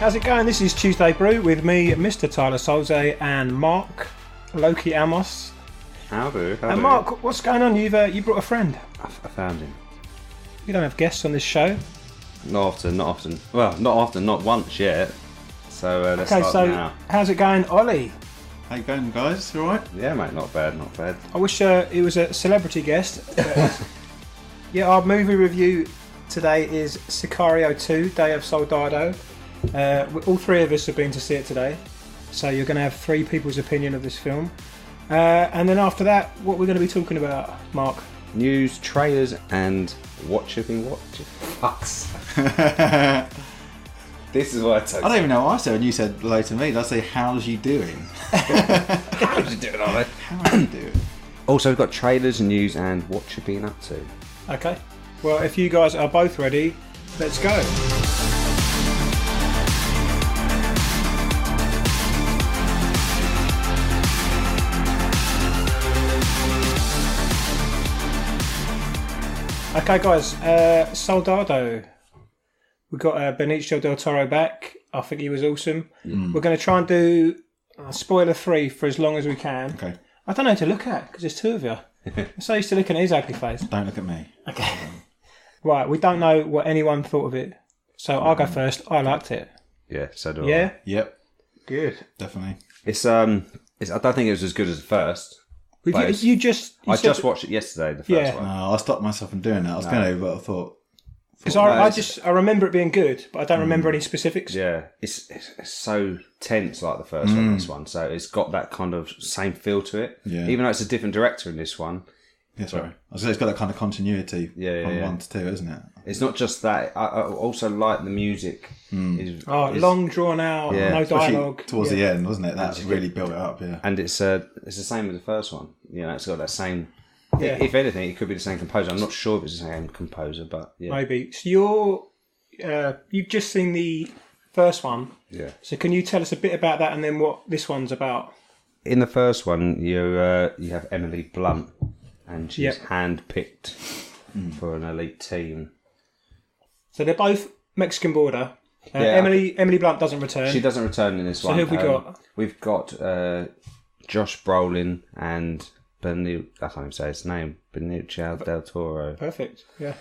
How's it going? This is Tuesday Brew with me, Mr. Tyler Solze, and Mark Loki Amos. Howdy. And Mark, what's going on? You brought a friend. I found him. You don't have guests on this show. Not often. Well, not often, not once yet. So let's start now. How's it going, Olly? How you going, guys? You alright? Yeah, mate, not bad. I wish he was a celebrity guest. Yeah, our movie review today is Sicario 2, Day of Soldado. All three of us have been to see it today, so you're going to have three people's opinion of this film. And then after that, what we're going to be talking about, Mark? News, trailers, and Whatcha. Fucks. This is what I don't even know what I said when you said hello to me. Did I say, how's you doing? How's you doing, Ollie? How are you doing? Also, we've got trailers, news, and what you've been up to. Okay. Well, if you guys are both ready, let's go. Okay, guys. Soldado. We've got Benicio Del Toro back. I think he was awesome. We're going to try and do spoiler 3 for as long as we can. Okay. I don't know who to look at because there's two of you. I'm so used to looking at his ugly face. Don't look at me. Okay. Right, we don't know what anyone thought of it. So I'll go first. I liked it. Yeah, so do I. Yeah? Yep. Good. Definitely. It's I don't think it was as good as the first. I just watched it yesterday, the first one. No, I stopped myself from doing that. I was going to, but I thought... Because I remember it being good, but I don't remember any specifics. Yeah, it's so tense like the first one, this one. So it's got that kind of same feel to it. Yeah. Even though it's a different director in this one. Yeah, sorry. I was saying it's got that kind of continuity from 1 to 2, isn't it? It's not just that. I also like the music. Long drawn out, no dialogue. Towards the end, wasn't it? That really built it up, yeah. And it's the same as the first one. You know, it's got that same... Yeah. If anything, it could be the same composer. I'm not sure if it's the same composer, but yeah. Maybe. So you've just seen the first one. Yeah. So can you tell us a bit about that and then what this one's about? In the first one, you have Emily Blunt, and she's hand-picked for an elite team. So they're both Mexican border. Emily Blunt doesn't return. She doesn't return in this one. So who have we got? We've got Josh Brolin and I can't even say his name. Benicio Del Toro. Perfect. Yeah.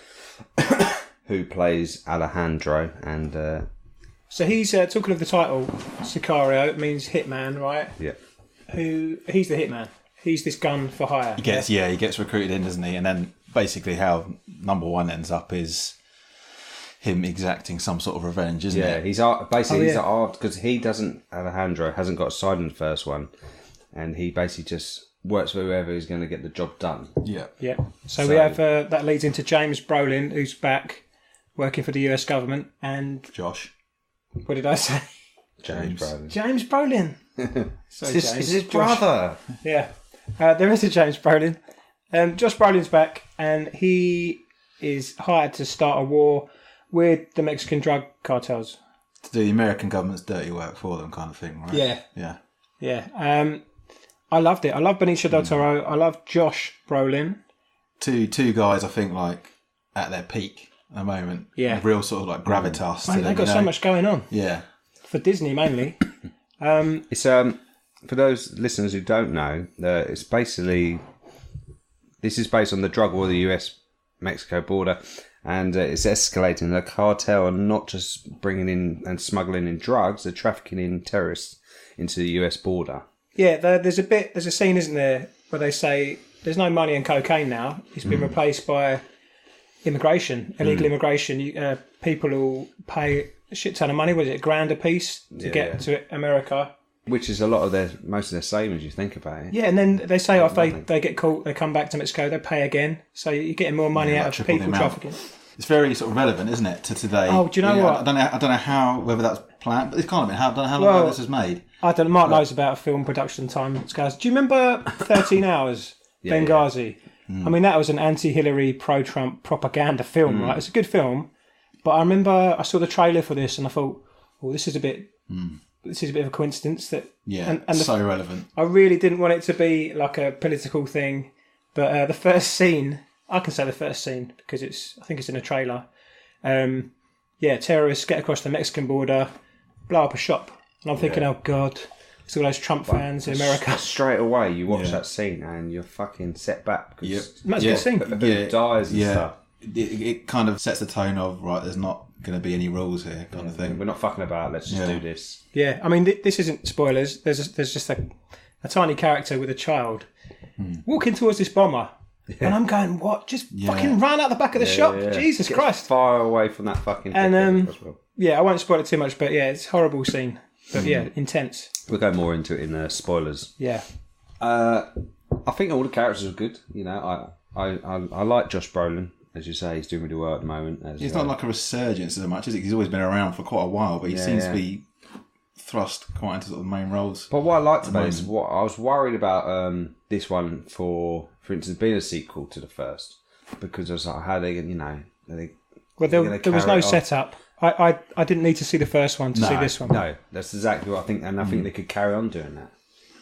Who plays Alejandro and... So he's talking of the title, Sicario. It means hitman, right? Yeah. He's the hitman. He's this gun for hire. He gets recruited in, doesn't he? And then basically how number 1 ends up is him exacting some sort of revenge, isn't it? Yeah, he's because Alejandro hasn't got a side in the first one, and he basically just works for whoever is going to get the job done. Yeah. Yeah. So we have that leads into James Brolin, who's back working for the US government, and Josh. What did I say? James Brolin. James Brolin. It's his brother. Yeah. There is a James Brolin. Josh Brolin's back, and he is hired to start a war with the Mexican drug cartels. To do the American government's dirty work for them, kind of thing, right? Yeah. Yeah. Yeah. I loved it. I love Benicio Del Toro. I love Josh Brolin. Two guys, I think, like at their peak at the moment. Yeah. Real sort of like gravitas. Mate, they've got so much going on. Yeah. For Disney mainly. It's for those listeners who don't know, it's basically this is based on the drug war of the US-Mexico border, and it's escalating. The cartel are not just bringing in and smuggling in drugs; they're trafficking in terrorists into the US border. Yeah, there's a scene, isn't there, where they say there's no money in cocaine now. It's been replaced by immigration, illegal immigration. People will pay a shit ton of money. Was it $1,000 a piece to get to America? Which is a lot of most of their savings. You think about it. Yeah, and then they say if they get caught, they come back to Mexico, they pay again. So you're getting more money out of people trafficking. It's very sort of relevant, isn't it, to today? Oh, do you know what? I don't know whether that's planned, but it's kind of been. I don't know how long this was made. I don't know. Mark knows about film production time scales. Do you remember 13 Hours, Benghazi? Yeah. I mean, that was an anti-Hillary, pro-Trump propaganda film, right? It's a good film, but I remember I saw the trailer for this and I thought, well, this is a bit of a coincidence that. Yeah, and so relevant. I really didn't want it to be like a political thing, but the first scene. I can say the first scene because I think it's in a trailer. Terrorists get across the Mexican border. blow up a shop. And I'm thinking, oh God, it's all those Trump fans in America. Straight away, you watch that scene and you're fucking set back. That's a good scene. Who dies and stuff. It kind of sets the tone of, right, there's not going to be any rules here, kind of thing. We're not fucking about, let's just do this. Yeah, I mean, this isn't spoilers. There's just a tiny character with a child walking towards this bomber. Yeah. And I'm going, what? Just fucking run out the back of the shop. Yeah. Jesus Christ. Far away from that fucking thing. And I won't spoil it too much, but it's a horrible scene. But intense. We'll go more into it in spoilers. Yeah. I think all the characters are good. You know, I like Josh Brolin. As you say, he's doing really well at the moment. He's not like a resurgence as much, is he? He's always been around for quite a while, but he seems to be thrust quite into sort of main roles. But what I liked about it is what I was worried about this one for instance, being a sequel to the first, because I was like, how are they going, there was no setup. I didn't need to see the first one to see this one. No, that's exactly what I think, and I think they could carry on doing that.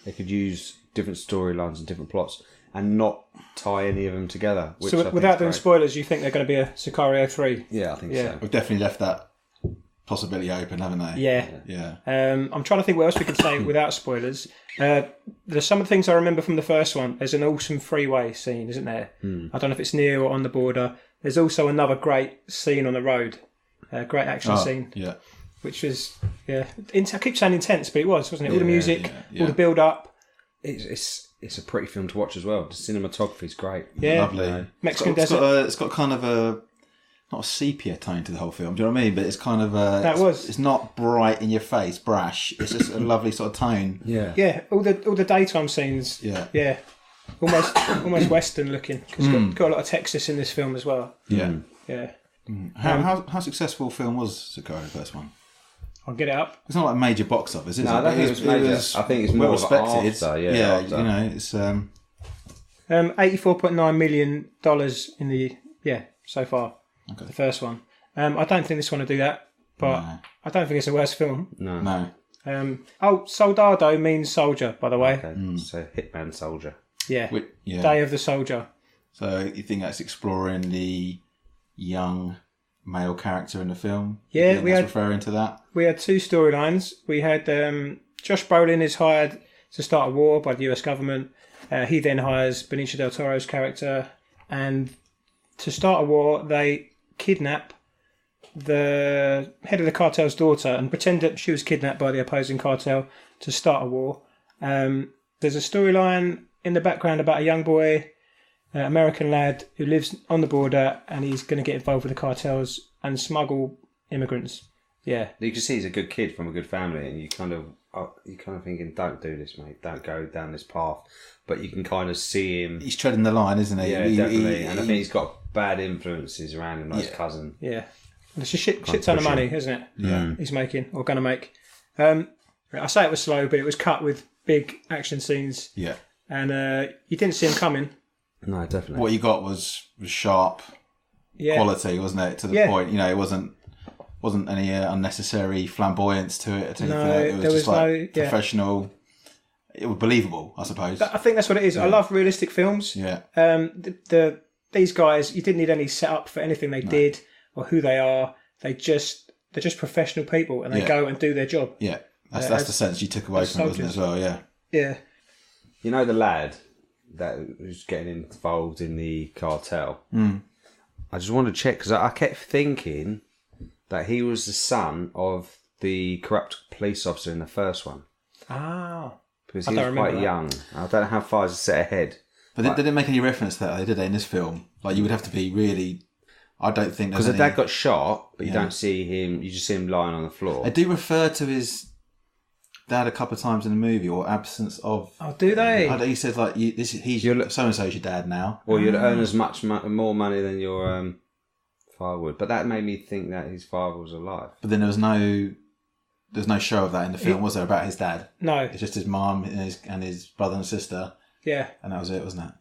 They could use different storylines and different plots and not tie any of them together. So without doing spoilers, you think they're going to be a Sicario 3? Yeah, I think so. We've definitely left that possibility open, haven't they? Yeah. I'm trying to think what else we could say without spoilers. There's some of the things I remember from the first one. There's an awesome freeway scene, isn't there? I don't know if it's near or on the border. There's also another great scene on the road. Great action scene. Yeah. Which was, I keep saying intense, but it was, wasn't it? All the music, all the build-up. It's a pretty film to watch as well. The cinematography is great. Yeah. Lovely. Mexican desert. It's got kind of not a sepia tone to the whole film, do you know what I mean? But it's kind of it's not bright in your face, brash. It's just a lovely sort of tone. Yeah. Yeah, all the daytime scenes. Yeah. Almost Western looking. Because it's got a lot of Texas in this film as well. Yeah. Yeah. How successful a film was Sicario, the first one? I'll get it up. It's not like major box office, is it? I don't think it was major. I think it's more respected. After. It's $84.9 million in the so far. Okay. The first one. I don't think this one will do that, but I don't think it's a worse film. No. Soldado means soldier, by the way. Okay. So Hitman Soldier. Yeah. Day of the Soldier. So you think that's exploring the young male character in the film? Yeah, referring to that. We had two storylines. We had Josh Brolin is hired to start a war by the US government. He then hires Benicio Del Toro's character, and to start a war, they kidnap the head of the cartel's daughter and pretend that she was kidnapped by the opposing cartel to start a war. There's a storyline in the background about a young boy, American lad who lives on the border, and he's going to get involved with the cartels and smuggle immigrants. Yeah, you can see he's a good kid from a good family, and you kind of thinking, don't do this, mate, don't go down this path. But you can kind of see him. He's treading the line, isn't he? Yeah, definitely. And I think he's got bad influences around him, like his cousin. Yeah, and it's a shit ton of money, isn't it? Yeah, he's making or going to make. I say it was slow, but it was cut with big action scenes. Yeah, and you didn't see him coming. No, definitely. What you got was sharp quality, wasn't it? To the point, it wasn't any unnecessary flamboyance to it. No, it was just like professional. It was believable, I suppose. I think that's what it is. I love realistic films. Yeah. These guys, you didn't need any setup for anything they did or who they are. They're just professional people, and they go and do their job. Yeah, that's the sense you took away from it, wasn't it, as well? Yeah. Yeah. You know the lad that was getting involved in the cartel. I just wanted to check because I kept thinking that he was the son of the corrupt police officer in the first one. Ah. Because he was quite young. I don't know how far is set ahead. But they didn't make any reference to that, did they, in this film? Like, you would have to be really... I don't think... Because the dad got shot, but you don't see him... You just see him lying on the floor. They do refer to his dad a couple of times in the movie, or absence of... Oh, do they? He says, like, he's so-and-so's your dad now. Or you'd earn as much more money than your father would. But that made me think that his father was alive. But then there's no show of that in the film, was there, about his dad? No. It's just his mum and his brother and sister. Yeah. And that was it, wasn't it?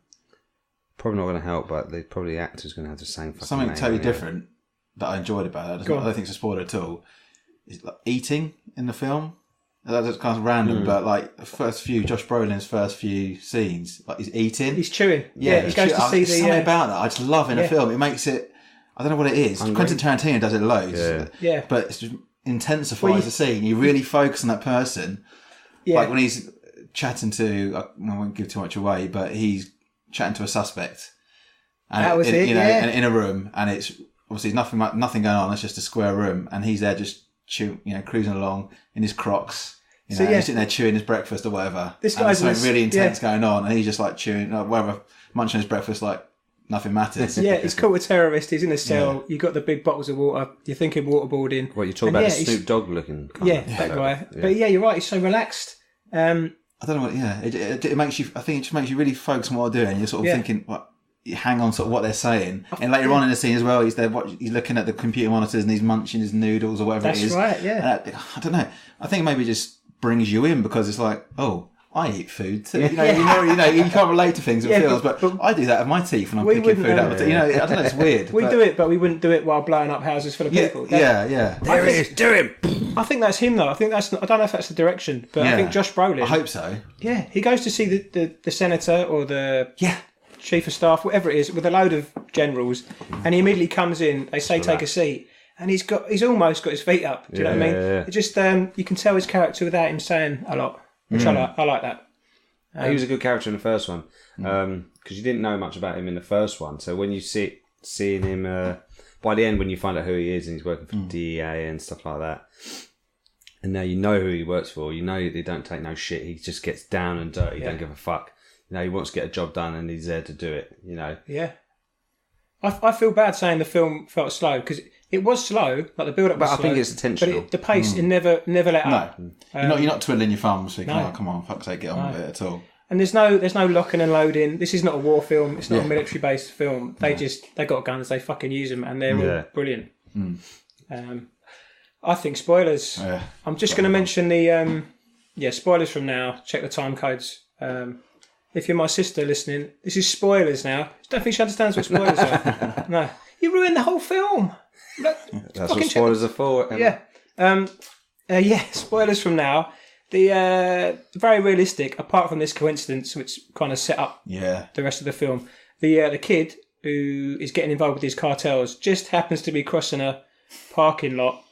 Probably not going to help, but probably the actor's going to have the same fucking Something name, totally different that I enjoyed about it. I don't think it's a spoiler at all. Is like eating in the film. That's kind of random, but like Josh Brolin's first few scenes, like he's eating. He's chewing. Yeah, he goes to see the... something about that I just love in a film. It makes it... I don't know what it is. Quentin Tarantino does it loads. Yeah. But it's just... intensifies the scene. You really focus on that person. Yeah. Like when he's chatting to, I won't give too much away, but he's chatting to a suspect. And that was it, and in a room, and it's obviously nothing going on. It's just a square room, and he's there just cruising along in his Crocs. He's sitting there chewing his breakfast or whatever. This guy's something really intense going on, and he's just like chewing, whatever, munching his breakfast like nothing matters. Yeah, he's caught a terrorist. He's in a cell. Yeah. You got the big bottles of water. You're thinking waterboarding. What you're talking about? The Snoop Dogg looking. That guy. Yeah. But yeah, you're right. He's so relaxed. I don't know what. Yeah, it makes you. I think it just makes you really focus on what they're doing. You're sort of thinking, what? You hang on sort of what they're saying, and later on in the scene as well, he's there. He's looking at the computer monitors and he's munching his noodles or whatever it is. That's right. Yeah. I don't know. I think maybe it just brings you in because it's like, oh, I eat food too. You can't relate to things it feels, but I do that with my teeth when I'm picking food out. I don't know, it's weird. We do it, but we wouldn't do it while blowing up houses full of people. Yeah. There it is, do him. I think that's him though. I think that's. I don't know if that's the direction, but I think Josh Brolin. I hope so. Yeah, he goes to see the senator or the chief of staff, whatever it is, with a load of generals, and he immediately comes in. They say take a seat, and he's almost got his feet up. Do you know what I mean? Yeah. It just you can tell his character without him saying a lot, which I like that. He was a good character in the first one because you didn't know much about him in the first one. So when you seeing him by the end, when you find out who he is and he's working for the DEA and stuff like that, and now you know who he works for. You know they don't take no shit. He just gets down and dirty. Don't give a fuck. He wants to get a job done and he's there to do it. Yeah. I feel bad saying the film felt slow because it was slow, like the build-up was slow. But I think it's intentional. But the pace, it never let up. You're not twiddling your thumbs thinking, oh, come on, fuck's sake, get on with it at all. And there's no locking and loading. This is not a war film. It's not a military-based film. They got guns, they fucking use them, and they're all brilliant. I think spoilers. I'm just going to mention the spoilers from now. Check the time codes. If you're my sister listening, this is spoilers now. I don't think she understands what spoilers are. No. You ruined the whole film. That's what spoilers are for. Yeah. Spoilers from now. The very realistic, apart from this coincidence, which kind of set up the rest of the film. The kid who is getting involved with these cartels just happens to be crossing a parking lot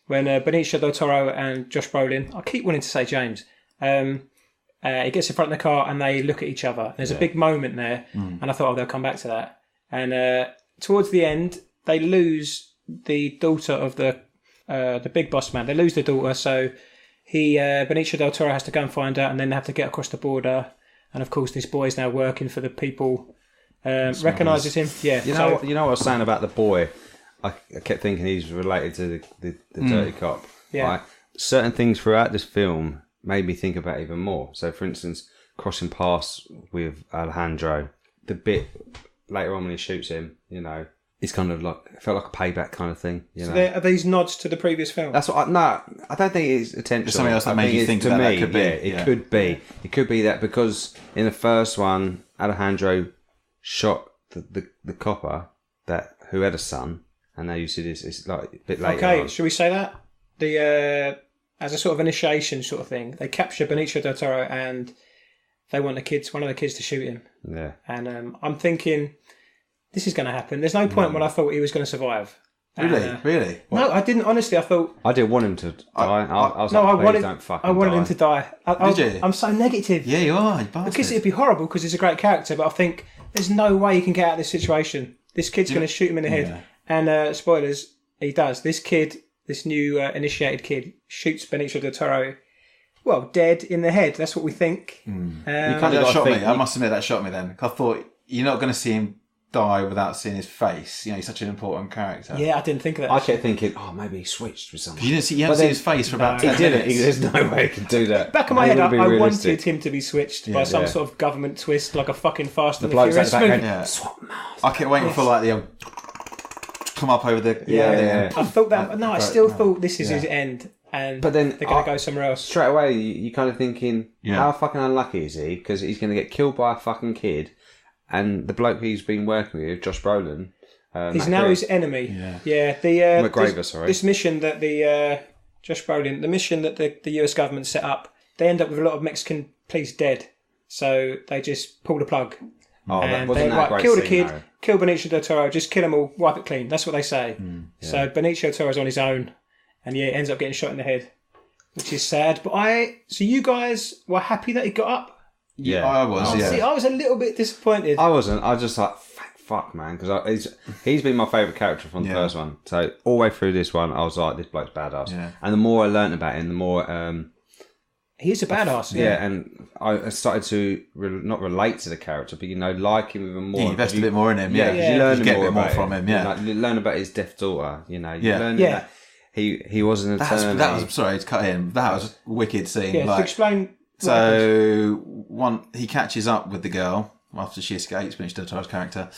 when Benicio Del Toro and Josh Brolin, I keep wanting to say James, he gets in front of the car and they look at each other. There's a big moment there, and I thought, they'll come back to that. And towards the end, they lose the daughter of the big boss man. They lose the daughter, so Benicio Del Toro has to go and find out, and then they have to get across the border. And of course, this boy is now working for the people. Recognises him. Yeah. You know what I was saying about the boy? I kept thinking he's related to the dirty cop. Yeah. Right? Certain things throughout this film made me think about it even more. So, for instance, crossing paths with Alejandro, the bit later on when he shoots him, it's kind of like, it felt like a payback kind of thing. So are these nods to the previous film? That's what I don't think it's intentional. There's something else that made you think about that. Could be. It could be. It could be that because in the first one, Alejandro shot the copper who had a son, and now you see this, it's like a bit later on. Should we say that? As a sort of initiation sort of thing, they capture Benicio Del Toro and they want one of the kids to shoot him. Yeah. And I'm thinking, this is going to happen. There's no point when I thought he was going to survive. Really? What? No, I didn't. Honestly, I thought I didn't want him to die. I was like, please don't fucking die. I wanted him to die. Did you? I'm so negative. Yeah, you are. You bastard. Because it'd be horrible because he's a great character, but I think there's no way he can get out of this situation. This kid's going to shoot him in the head. And spoilers, he does. This kid, this new initiated kid, shoots Benicio Del Toro, dead in the head. That's what we think. You kind of shot me. I must admit that shot me then. I thought, you're not going to see him die without seeing his face. He's such an important character. Yeah, I didn't think of that. I kept thinking, maybe he switched with something. You haven't seen his face for about 10 minutes. There's no way he could do that. Back of my head, I wanted him to be switched by some sort of government twist, like a fucking Fast and the Furious movie. Swap mouth. I kept waiting for the come up over the... I thought that... No, I still thought this is his end. But then they're going to go somewhere else. Straight away, you're kind of thinking, how fucking unlucky is he? Because he's going to get killed by a fucking kid. And the bloke he's been working with, Josh Brolin... he's now his enemy. Yeah. McGregor, sorry. This mission that Josh Brolin... The mission that the US government set up, they end up with a lot of Mexican police dead. So they just pull the plug. And wasn't that great kill the scene, kid, though? Kill Benicio Del Toro, just kill them all, wipe it clean. That's what they say. So Benicio Del Toro's on his own. and it ends up getting shot in the head, which is sad. But so you guys were happy that he got up? Yeah, I was. Yeah, See, I was a little bit disappointed. I wasn't. I was just like, fuck, man, because he's been my favourite character from the first one. So all the way through this one, I was like, this bloke's badass. Yeah. And the more I learnt about him, the more he's a badass. Yeah, and I started to not relate to the character, but like him even more. You invest a bit more in him. Yeah, you learn get more a bit more from him. Yeah, you learn about his deaf daughter. You learn that he was an attorney. That was sorry to cut in. That was a wicked scene. Yeah, explain. So he catches up with the girl after she escapes, Benicio Del Toro's character,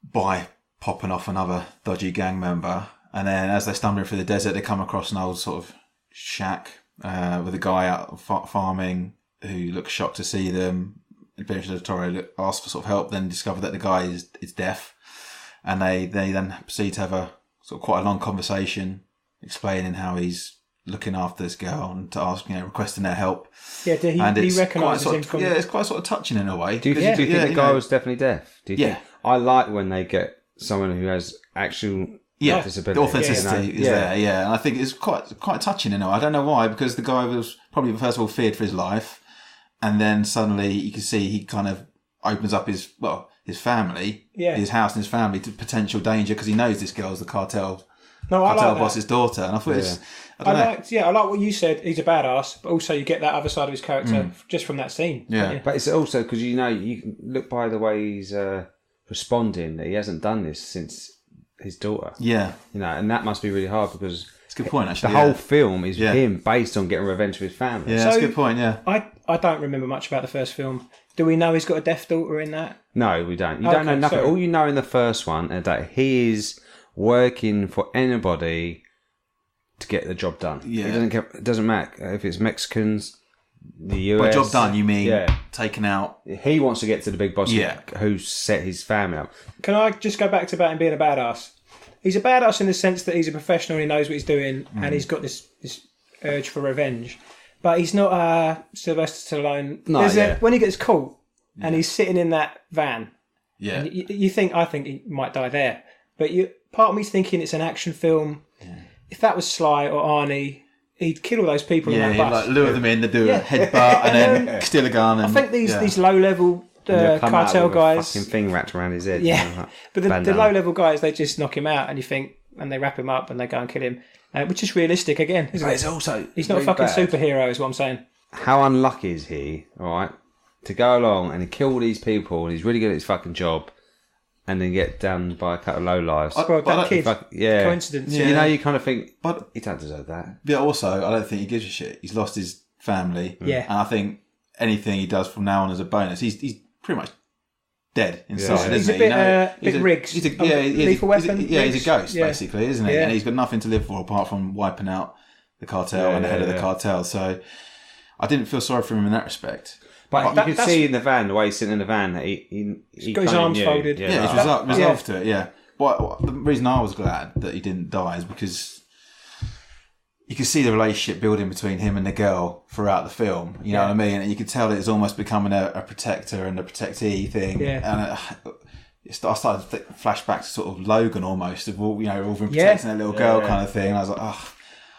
by popping off another dodgy gang member, and then as they're stumbling through the desert, they come across an old sort of shack with a guy out farming who looks shocked to see them. Benicio Del Toro asks for sort of help, then discover that the guy is deaf, and they then proceed to have a sort of quite a long conversation explaining how he's looking after this girl and to ask, requesting their help. Yeah, he recognises him from... Yeah, it's quite sort of touching in a way. Do you think the guy was definitely deaf? Do you think? I like when they get someone who has actual disability. The authenticity is there, and I think it's quite touching in a way. I don't know why, because the guy was probably, first of all, feared for his life, and then suddenly you can see he kind of opens up his family, his house and his family to potential danger, because he knows this girl's the cartel boss's daughter, and I thought I like what you said. He's a badass, but also you get that other side of his character just from that scene. Yeah, but it's also because you can look by the way he's responding that he hasn't done this since his daughter. Yeah, and that must be really hard because it's a good point. Actually, the whole film is him based on getting revenge for his family. Yeah, that's a good point. Yeah, I don't remember much about the first film. Do we know he's got a deaf daughter in that? No, we don't. You don't know nothing. Sorry. All you know in the first one is that he is working for anybody to get the job done. Yeah. It doesn't matter if it's Mexicans, the US. By job done, you mean taken out? He wants to get to the big boss who set his family up. Can I just go back to him being a badass? He's a badass in the sense that he's a professional, he knows what he's doing, and he's got this urge for revenge. But he's not Sylvester Stallone. No, when he gets caught and he's sitting in that van, I think he might die there. But part of me's thinking it's an action film. Yeah. If that was Sly or Arnie, he'd kill all those people in that bus. Like lure them in, they do a headbutt and then steal a gun. And, I think these low-level cartel guys... fucking thing wrapped around his head. Yeah, but the low-level guys, they just knock him out and they wrap him up and they go and kill him. Which is realistic again, isn't it? It's also... He's not a fucking superhero is what I'm saying. How unlucky is he, alright, to go along and kill all these people and he's really good at his fucking job and then get done by a couple of lowlifes. Well, that kid, coincidence. Yeah. You kind of think, but he don't deserve that. Yeah, also, I don't think he gives a shit. He's lost his family. Yeah. And I think anything he does from now on as a bonus, he's pretty much dead inside, he's isn't he? bit Riggs. Lethal Weapon. He's a ghost, basically, isn't he? Yeah. And he's got nothing to live for apart from wiping out the cartel and the head of the cartel. So I didn't feel sorry for him in that respect. But you can see in the van, the way he's sitting in the van, that he's got his arms folded. Yeah, he's resolved to it, yeah. But the reason I was glad that he didn't die is because you could see the relationship building between him and the girl throughout the film. You know what I mean? And you could tell that it's almost becoming a protector and a protectee thing. Yeah. And I started to flash back to sort of Logan almost, of all, all been protecting that little girl kind of thing. And I was like,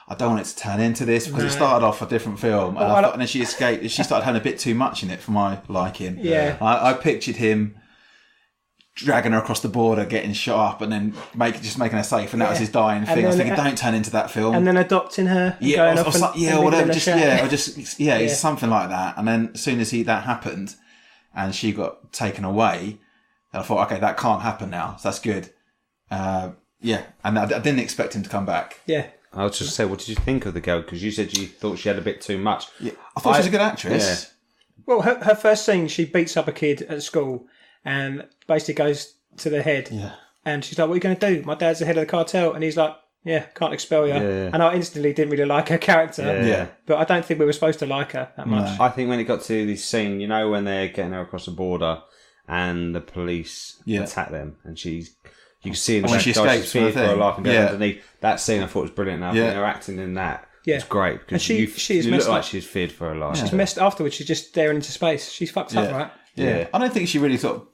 I don't want it to turn into this because it started off a different film, and then she escaped. She started having a bit too much in it for my liking. Yeah, I pictured him dragging her across the border, getting shot up, and then making her safe, and that was his dying thing. I was thinking, don't turn into that film. And then adopting her, it's something like that. And then as soon as that happened, and she got taken away, I thought, okay, that can't happen now. So that's good. And I didn't expect him to come back. Yeah. I was just say, what did you think of the girl? Because you said you thought she had a bit too much. Yeah, I thought she was a good actress. Yeah. Well, her first scene, she beats up a kid at school and basically goes to the head. Yeah. And she's like, what are you going to do? My dad's the head of the cartel. And he's like, can't expel you. Yeah. And I instantly didn't really like her character. Yeah. But I don't think we were supposed to like her that much. No. I think when it got to this scene, when they're getting her across the border and the police attack them and you can see in the she escapes for her life and goes underneath. That scene I thought was brilliant. I think her acting in that was great because she looked like she's feared for her life. She's messed afterwards. She's just staring into space. She's fucked up, right? Yeah. I don't think she really sort of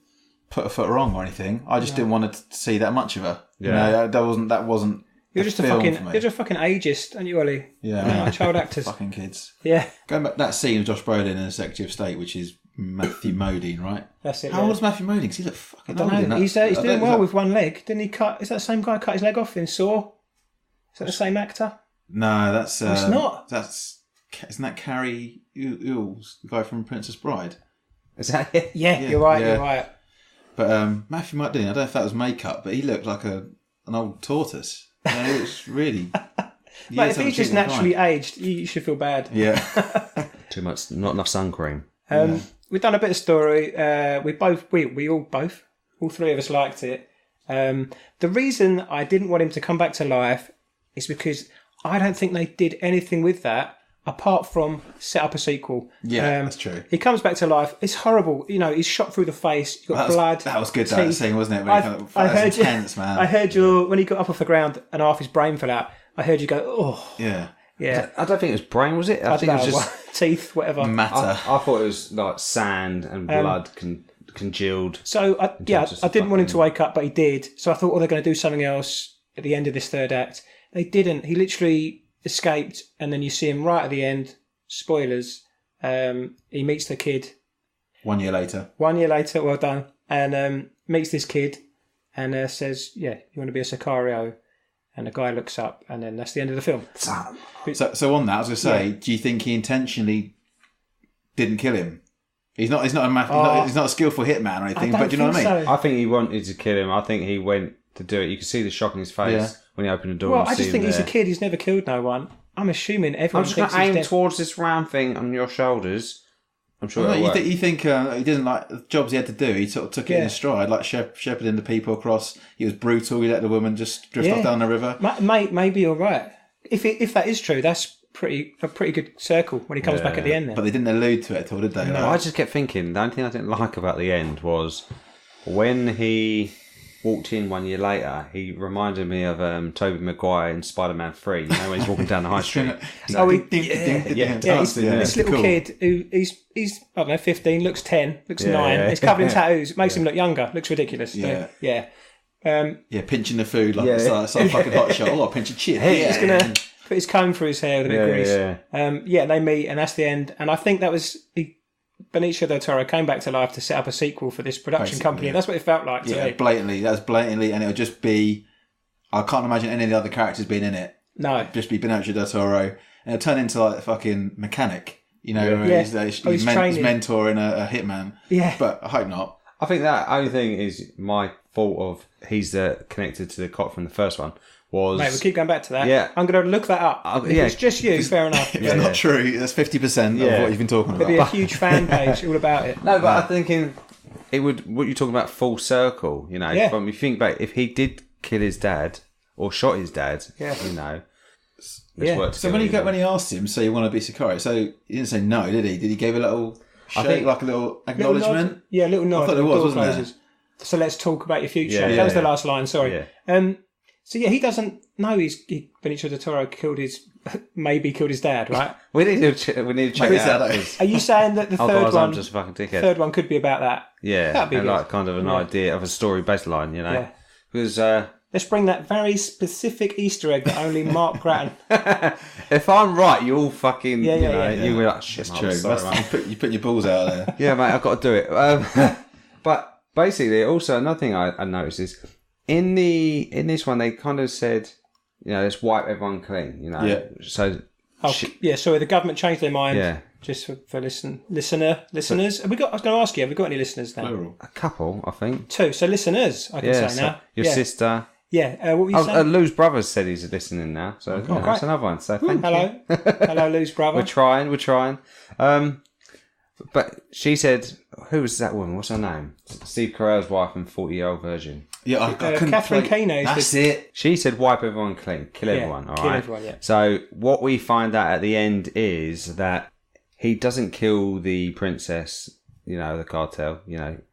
put her foot wrong or anything. I just didn't want to see that much of her. Yeah. That wasn't You're just a fucking ageist, aren't you, Ollie? Yeah. Child actors. Fucking kids. Yeah. Going back that scene of Josh Brolin in Secretary of State, which is Matthew Modine, right? That's it. How old is Matthew Modine? Because he looked fucking old in that. He's doing well with one leg. Didn't he cut? Is that the same guy who cut his leg off in Saw? Is that the same actor? No, that's... it's not. Isn't that Carrie Ewells, the guy from Princess Bride? Is that it? Yeah, you're right. You're right. But Matthew Modine, I don't know if that was makeup, but he looked like an old tortoise. It was really... Mate, if he's just naturally aged, you should feel bad. Yeah. Too much, not enough sun cream. We've done a bit of story. All three of us liked it. The reason I didn't want him to come back to life is because I don't think they did anything with that apart from set up a sequel. Yeah, that's true. He comes back to life. It's horrible. He's shot through the face. You've got blood. That was good, teeth. that scene, wasn't it? That was intense, man. I heard when he got up off the ground and half his brain fell out, I heard you go, oh. Yeah. Yeah. I don't think it was brain, was it? I think it was just teeth, whatever. Matter. I thought it was like sand and blood congealed. So, I didn't want him to wake up, but he did. So I thought, they're going to do something else at the end of this third act. They didn't. He literally escaped, and then you see him right at the end. Spoilers. He meets the kid. 1 year later. 1 year later, well done. And meets this kid and says, yeah, you want to be a Sicario? And the guy looks up, and then that's the end of the film. So on that, I was going to say, do you think he intentionally didn't kill him? He's not he's not a skillful hitman or anything, but do you know what I mean? I think he wanted to kill him. I think he went to do it. You could see the shock in his face when he opened the door. Well, I just think he's a kid. He's never killed no one. I'm assuming everyone. I'm just going to aim towards this round thing on your shoulders. I'm sure. You think he didn't like the jobs he had to do? He sort of took it in his stride, like shepherding the people across. He was brutal. He let the woman just drift off down the river. Mate, maybe you're right. If that is true, that's a pretty good circle when he comes back at the end. Then, but they didn't allude to it at all, did they? No, I just kept thinking. The only thing I didn't like about the end was when he walked in 1 year later. He reminded me of Tobey Maguire in Spider-Man 3. When he's walking down the high street. This little kid who he's I don't know 15, looks 10, looks 9. He's covered in tattoos. It makes him look younger. Looks ridiculous. Yeah. Pinching the food like it's like a fucking hot shot. Oh, pinch a chin. He's gonna put his comb through his hair with a bit of grease. And they meet, and that's the end. And I think that was Benicio Del Toro came back to life to set up a sequel for this production company. That's what it felt like to me. Blatantly, and it'll just be. I can't imagine any of the other characters being in it. No, it'll just be Benicio Del Toro, and it'll turn into like a fucking mechanic. He's mentoring a hitman. Yeah, but I hope not. I think that only thing is my fault of he's connected to the cop from the first one. Mate, we'll keep going back to that. Yeah. I'm going to look that up. If it's just you, fair enough. If it's not true, that's 50% of what you've been talking about. There'll be a huge fan page all about it. No, but I'm thinking it would. What you're talking about, full circle. From you think back, if he did kill his dad or shot his dad, So when he asked him, so you want to be Sicario? So he didn't say no, did he? Did he give a little shake, like a little acknowledgement? A little nod. I thought it was, wasn't it? So let's talk about your future. That was the last line. Sorry. Yeah. He doesn't know Benicio Del Toro killed his dad, right? we need to check it out. Are you saying that the third one could be about that? Yeah, that'd be like kind of an idea of a story baseline, Yeah. Because let's bring that very specific Easter egg that only Mark Grattan. If I'm right, you all fucking you were like, shit. That's true. Sorry, you put your balls out there. Yeah, mate, I've got to do it. But basically, also another thing I noticed is. In this one, they kind of said, let's wipe everyone clean, Yeah. So. Sorry, the government changed their mind. Yeah. Just for listeners. I was going to ask you, have we got any listeners now? Plural. A couple, I think. 2. So listeners, I can say now. Your sister. Yeah. What were you saying? Lou's brother said he's listening now, so that's another one. So thank you. Hello, Lou's brother. We're trying. But she said, who was that woman? What's her name? Steve Carell's wife and 40-year-old virgin. Yeah, I couldn't Catherine Keener. That's it. She said wipe everyone clean, kill everyone. All right. Everyone, yeah. So what we find out at the end is that he doesn't kill the princess, the cartel,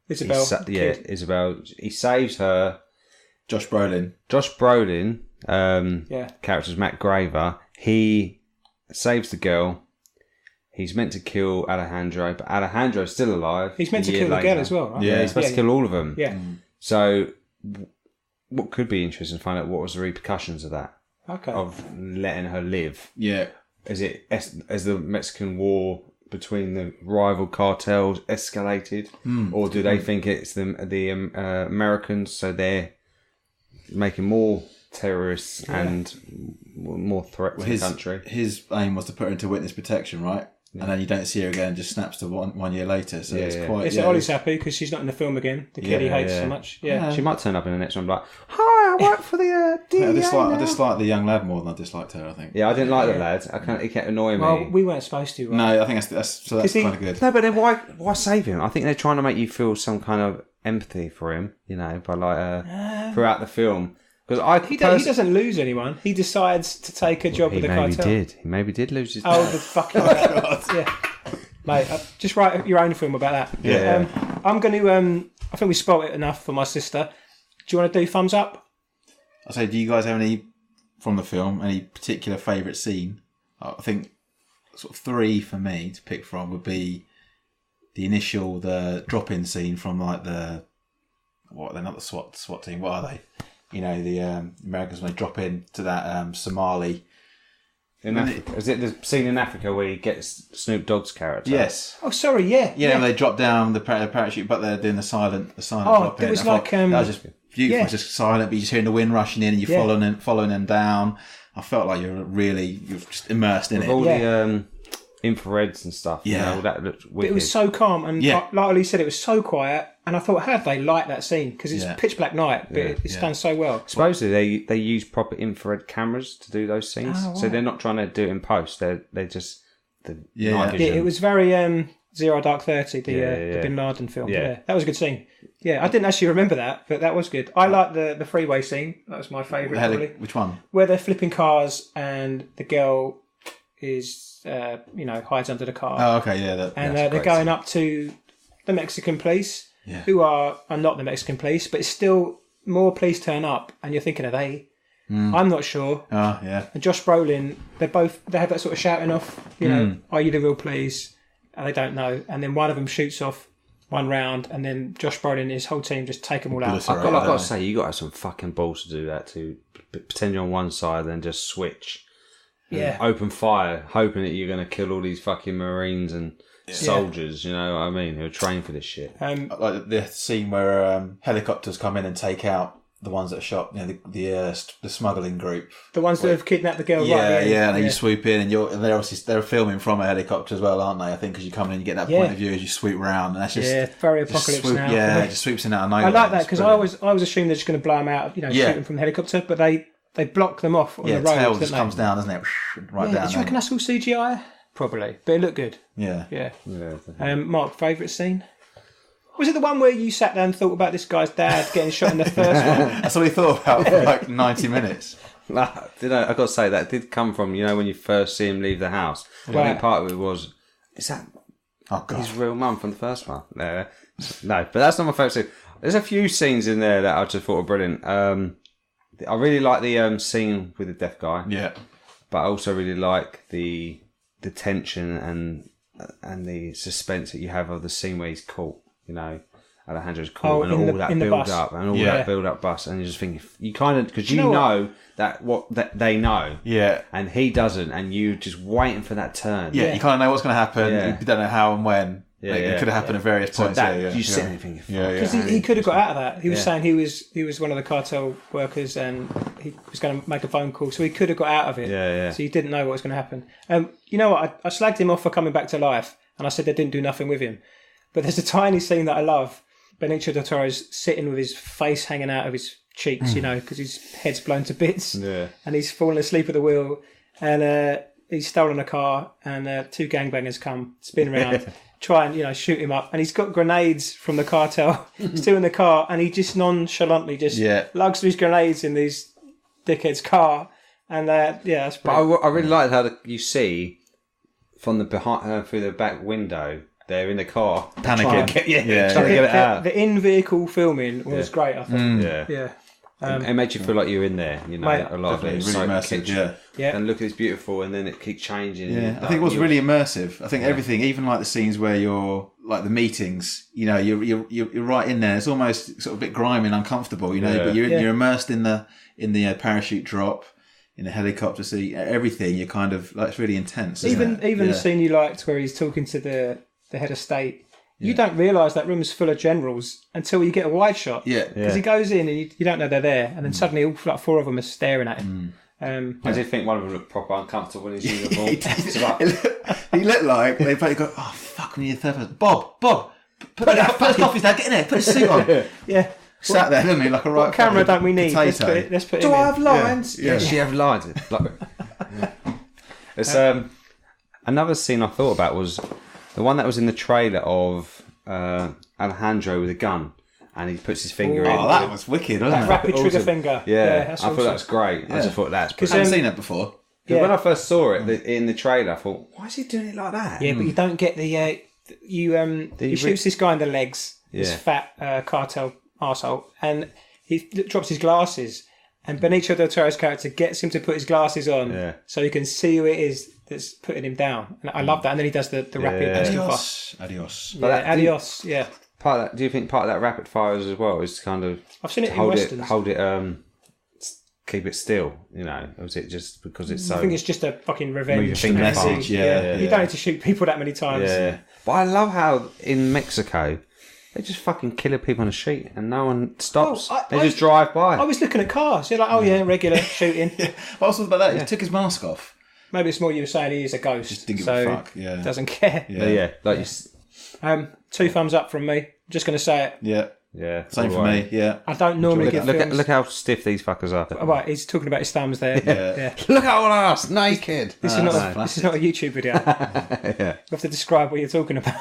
Isabel. Isabel. He saves her. Josh Brolin, character's Matt Graver. He saves the girl. He's meant to kill Alejandro, but Alejandro's still alive. He's meant to kill the girl as well, right? Yeah, he's supposed to kill all of them. Yeah. So, what could be interesting to find out what was the repercussions of that. Okay. of letting her live? Yeah. Is it as the Mexican War between the rival cartels escalated, or do they think it's the Americans, so they're making more terrorists and more threat to the country? His aim was to put her into witness protection, right? Yeah. And then you don't see her again, just snaps to one year later. So it's quite... It's Olly's happy because she's not in the film again. The kid he hates so much. Yeah. She might turn up in the next one like, hi, I work for the DEA I dislike the young lad more than I disliked her, I think. Yeah, I didn't like the lad. He kept annoying me. Well, we weren't supposed to, right? No, I think that's kind of good. No, but then why save him? I think they're trying to make you feel some kind of empathy for him, by like throughout the film. Because he doesn't lose anyone. He decides to take a job with the cartel. He maybe did lose his... Oh, the fucking... yeah. Mate, just write your own film about that. Yeah. I'm going to... I think we spoilt it enough for my sister. Do you want to do thumbs up? I'll say, do you guys have any, from the film, any particular favourite scene? I think sort of 3 for me to pick from would be the drop-in scene from like they're not the SWAT team, what are they? The Americans when they drop in to that Somali. Is it the scene in Africa where he gets Snoop Dogg's character? Yes. Oh, sorry, yeah. Yeah, when they drop down the parachute, but they're doing the silent drop in. It was like... that was just beautiful. It's just silent, but you're just hearing the wind rushing in and you're following them down. I felt like you're just immersed in it. All the infrareds and stuff. Yeah. That looked wicked. But it was so calm, and like Olly said, it was so quiet. And I thought, how did they light that scene? Because it's pitch black night, but it's done so well. Supposedly they use proper infrared cameras to do those scenes, so they're not trying to do it in post. They're just night vision. It was very Zero Dark 30, the Bin Laden film. Yeah, that was a good scene. Yeah, I didn't actually remember that, but that was good. I like the freeway scene. That was my favourite. Probably. Which one? Where they're flipping cars and the girl is hides under the car. Oh, okay, yeah. They're going up to the Mexican police. Yeah. Who are not the Mexican police, but it's still more police turn up, and you're thinking, are they? I'm not sure. Oh, yeah. And Josh Brolin, they have that sort of shouting off, are you the real police? And they don't know. And then one of them shoots off one round, and then Josh Brolin and his whole team just take them all out. I've got to say, you got to have some fucking balls to do that, to pretend you're on one side, then just switch. Yeah. Open fire, hoping that you're going to kill all these fucking Marines and... soldiers, you know what I mean, who are trained for this shit. Like the scene where helicopters come in and take out the ones that are shot, the smuggling group, the ones that have kidnapped the girl. And then you swoop in, and they're filming from a helicopter as well, aren't they? I think because you come in and you get that point of view as you swoop around, and that's just very apocalypse now. Yeah, it just swoops in out of nowhere. I like that because I always assumed they're just going to blow them out, shoot them from the helicopter, but they block them off on the road. Yeah, tail just comes down, doesn't it? Right down. Do you reckon that's all CGI? Probably, but it looked good. Yeah. Mark, favourite scene? Was it the one where you sat down and thought about this guy's dad getting shot in the first one? That's what we thought about for like 90 minutes. I've got to say, that did come from, when you first see him leave the house. I think part of it was, is that his real mum from the first one? No, but that's not my favourite scene. There's a few scenes in there that I just thought were brilliant. I really like the scene with the deaf guy. Yeah. But I also really like the tension and the suspense that you have of the scene where he's caught, Alejandro's caught, and all that build up and all that build up bus, and you just think, you kind of, because you know that they know, and he doesn't, and you just waiting for that turn. You kind of know what's going to happen. You don't know how and when. It could have happened at various points. You sit there thinking, because he could have got out of that. He was saying he was one of the cartel workers, and he was going to make a phone call, so he could have got out of it. So he didn't know what was going to happen. You know what? I slagged him off for coming back to life, and I said they didn't do nothing with him. But there's a tiny scene that I love. Benicio Del Toro's sitting with his face hanging out of his cheeks, because his head's blown to bits, and he's fallen asleep at the wheel, and he's stolen a car, and 2 gangbangers come, spin around. Try and shoot him up, and he's got grenades from the cartel still in the car, and he just nonchalantly lugs these grenades in these dickhead's car, and that's. But I really like how you see from the behind through the back window, they're in the car panicking, trying to get it out. The in-vehicle filming was great, I think. It makes you feel like you're in there, a lot of it. Really immersive, And look at this beautiful, and then it keeps changing. I think it was really immersive. I think everything, even like the scenes where you're like the meetings, you're right in there. It's almost sort of a bit grimy and uncomfortable, but you're immersed in the parachute drop. in a helicopter seat, everything. You're kind of like, it's really intense. Even isn't it? the scene you liked where he's talking to the head of state. You don't realise that room is full of generals until you get a wide shot. Yeah. Because he goes in and you don't know they're there, and then suddenly all like 4 of them are staring at him. I did think one of them looked proper uncomfortable in his uniform. He looked like they both go, oh fuck, we need a third person. Bob, put that first office down, get in there, put a suit on. Yeah. Sat there, didn't he, like a right. What camera don't we need? Potato. Let's put Do him I in. have lines? Yeah. She have lines. It's another scene I thought about was the one that was in the trailer of Alejandro with a gun, and he puts his finger in. Oh, that was wicked, wasn't it? Rapid trigger Awesome. finger. Yeah, that's I thought awesome. that was great. I just thought that's Because I haven't seen that before. Yeah. When I first saw it in the trailer, I thought, why is he doing it like that? Yeah, but you don't get the he shoots this guy in the legs, this fat cartel arsehole, and he drops his glasses, and Benicio Del Toro's character gets him to put his glasses on so he can see who it is that's putting him down. And I love that. And then he does the rapid Adios. Yeah, adios. Yeah. Part of that, do you think part of that rapid fires as well is kind of I've seen it in hold westerns. keep it still, or is it just because it's so? I think it's just a fucking revenge finger message. fast. Yeah. You don't need to shoot people that many times. Yeah, but I love how in Mexico they just fucking kill people on the street and no one stops. They just drive by. I was looking at cars. You're like, regular shooting. What else was about that? He took his mask off. Maybe it's more you were saying he is a ghost. Just didn't give so a fuck. Yeah. Doesn't care. Like you. 2 thumbs up from me. Just going to say it. Yeah. Same for me. Yeah. I don't normally give films. Look how stiff these fuckers are. Oh, right, he's talking about his thumbs there. Yeah. Look at all us naked. This is not a YouTube video. You have to describe what you're talking about.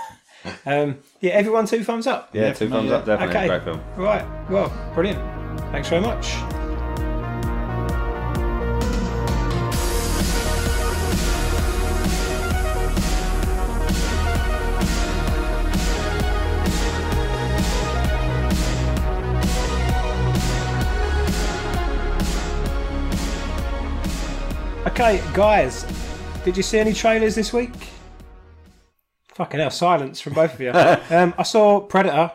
Everyone 2 thumbs up. Yeah, 2 thumbs up. Definitely Okay. a great film. Right. Well, brilliant. Thanks very much. Okay, guys, did you see any trailers this week? Fucking hell, silence from both of you. I saw Predator.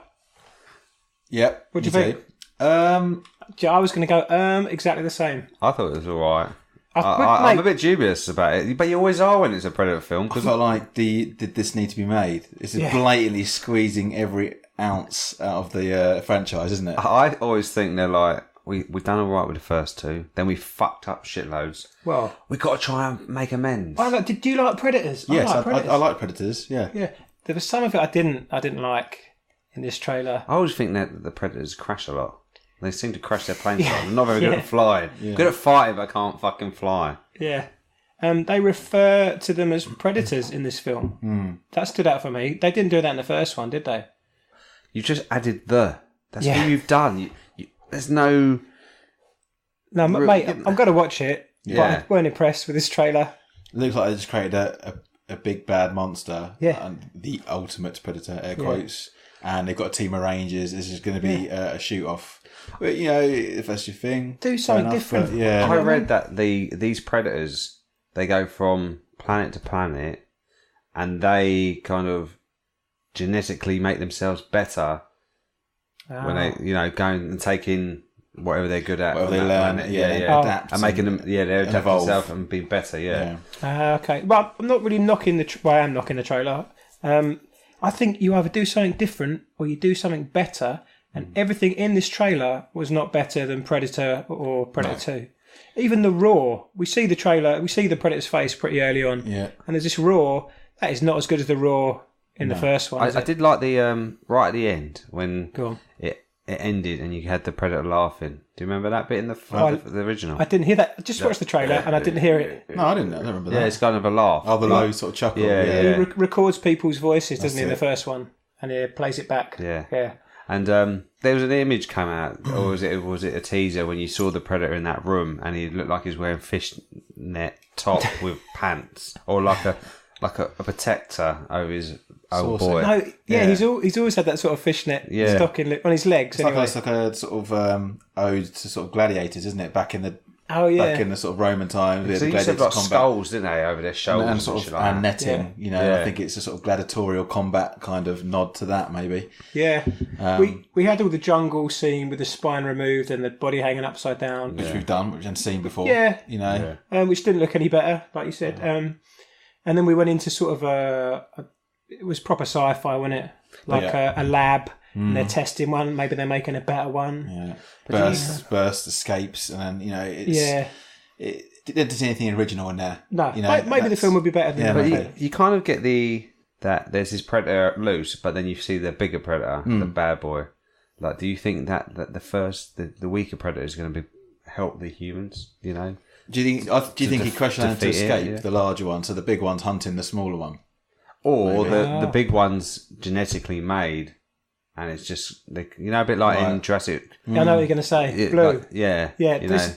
Yep. What do you think? I was going to go exactly the same. I thought it was alright. I'm I'm a bit dubious about it, but you always are when it's a Predator film. I felt like, did this need to be made? This is blatantly squeezing every ounce out of the franchise, isn't it? I always think they're like, we've done alright with the first 2, then we fucked up shitloads. Well, we got to try and make amends. Did you like Predators? Yes, I like Predators. I like Predators. Yeah. Yeah, there was some of it I didn't like in this trailer. I always think that the Predators crash a lot. They seem to crash their planes a lot. They're not very good at flying. Yeah. Good at fighting, but can't fucking fly. Yeah. They refer to them as predators in this film. That stood out for me. They didn't do that in the first one, did they? You just added the. That's what you've done. There's no... No, mate, I'm going to watch it. Yeah. But I weren't impressed with this trailer. It looks like they just created a big bad monster. Yeah. And the ultimate predator, air quotes. And they've got a team of rangers. This is going to be a shoot-off. But, if that's your thing... Do something different. But, yeah. I read that these predators, they go from planet to planet and they kind of genetically make themselves better when they, going and taking whatever they're good at. Whatever they learn, adapt. And making them, they're adapting themselves and being better, okay. Well, I'm not really knocking I am knocking the trailer. I think you either do something different or you do something better, and everything in this trailer was not better than Predator or Predator 2. Even the Raw, we see the trailer, we see the Predator's face pretty early on, and there's this Raw that is not as good as the Raw in the first one. I did like the right at the end when Go on. it ended and you had the Predator laughing. Do you remember that bit in the original? I didn't hear that. I just watched the trailer and I didn't hear it. No, I don't remember that. Yeah, it's kind of a laugh. Oh, the low sort of chuckle. He records people's voices, doesn't he, in the first one, and he plays it back. Yeah. And there was an image came out, or was it a teaser when you saw the Predator in that room and he looked like he was wearing fishnet top with pants, or like a protector over his old boy. No, he's always had that sort of fishnet stocking on his legs. It's like a sort of ode to sort of gladiators, isn't it? Back in the Oh yeah. Back in the sort of Roman times, So the you used to have gladiator like skulls, didn't they, over their shoulders and sort of shit like that. netting. Yeah. You know, I think it's a sort of gladiatorial combat kind of nod to that, maybe. Yeah. We had all the jungle scene with the spine removed and the body hanging upside down, Which we've seen before. Yeah. You know, which didn't look any better, like you said. And then we went into sort of it was proper sci-fi, wasn't it? Like a lab. And they're testing one. Maybe they're making a better one. Yeah. Burst, escapes, and then it didn't see anything original in there. No, you know, maybe the film would be better than that. But you kind of get that there's this predator loose, but then you see the bigger predator, the bad boy. Like, do you think that the weaker predator is going to help the humans? You know, do you think he crashed land to escape the larger one, so the big one's hunting the smaller one, or the big one's genetically made? And it's just, a bit like in Jurassic. Yeah, I know what you're going to say. Blue. Yeah.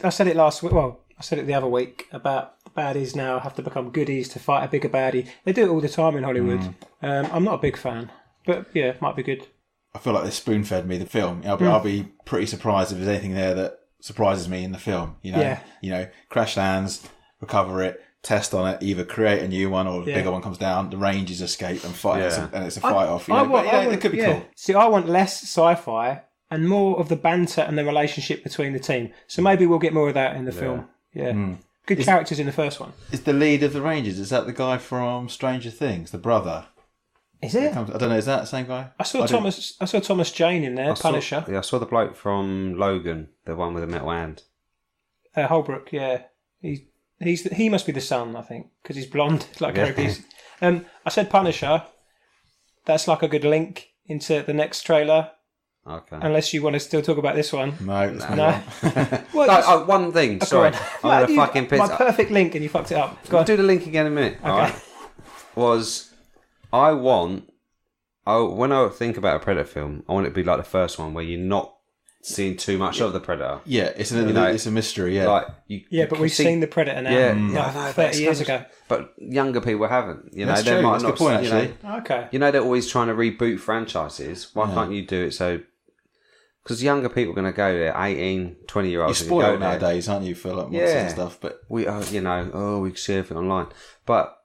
I said it last week. Well, I said it the other week about baddies now have to become goodies to fight a bigger baddie. They do it all the time in Hollywood. I'm not a big fan, but yeah, it might be good. I feel like they spoon-fed me the film. I'll be pretty surprised if there's anything there that surprises me in the film. You know, crash lands, recover it, test on it, either create a new one or a bigger one comes down, the Rangers escape and fight, and it's a fight off. It could be cool. See, I want less sci-fi and more of the banter and the relationship between the team. So maybe we'll get more of that in the film. Yeah. Good characters in the first one. Is the lead of the Rangers, is that the guy from Stranger Things, the brother? Is it? I don't know, is that the same guy? I saw Thomas Jane in there, Punisher. I saw the bloke from Logan, the one with the metal hand. Holbrook, yeah. He must be the son, I think, because he's blonde, like Gary Busey. I said Punisher. That's like a good link into the next trailer. Okay. Unless you want to still talk about this one. No. Well, one thing. Sorry, I'm gonna fucking piss. My perfect link, and you fucked it up. Go on. Do the link again in a minute. Okay. All right. When I think about a Predator film, I want it to be like the first one, where you're not seeing too much of the Predator. Yeah, it's a mystery. Yeah, like but we've seen the Predator now. Yeah, 30 years ago. But younger people haven't. That's true. That's a good point, actually. Okay. They're always trying to reboot franchises. Why can't you do it so? Because younger people are going to go there, 18, 20-year-olds. You're spoiled nowadays, aren't you, for like monsters and stuff? But we see everything online. But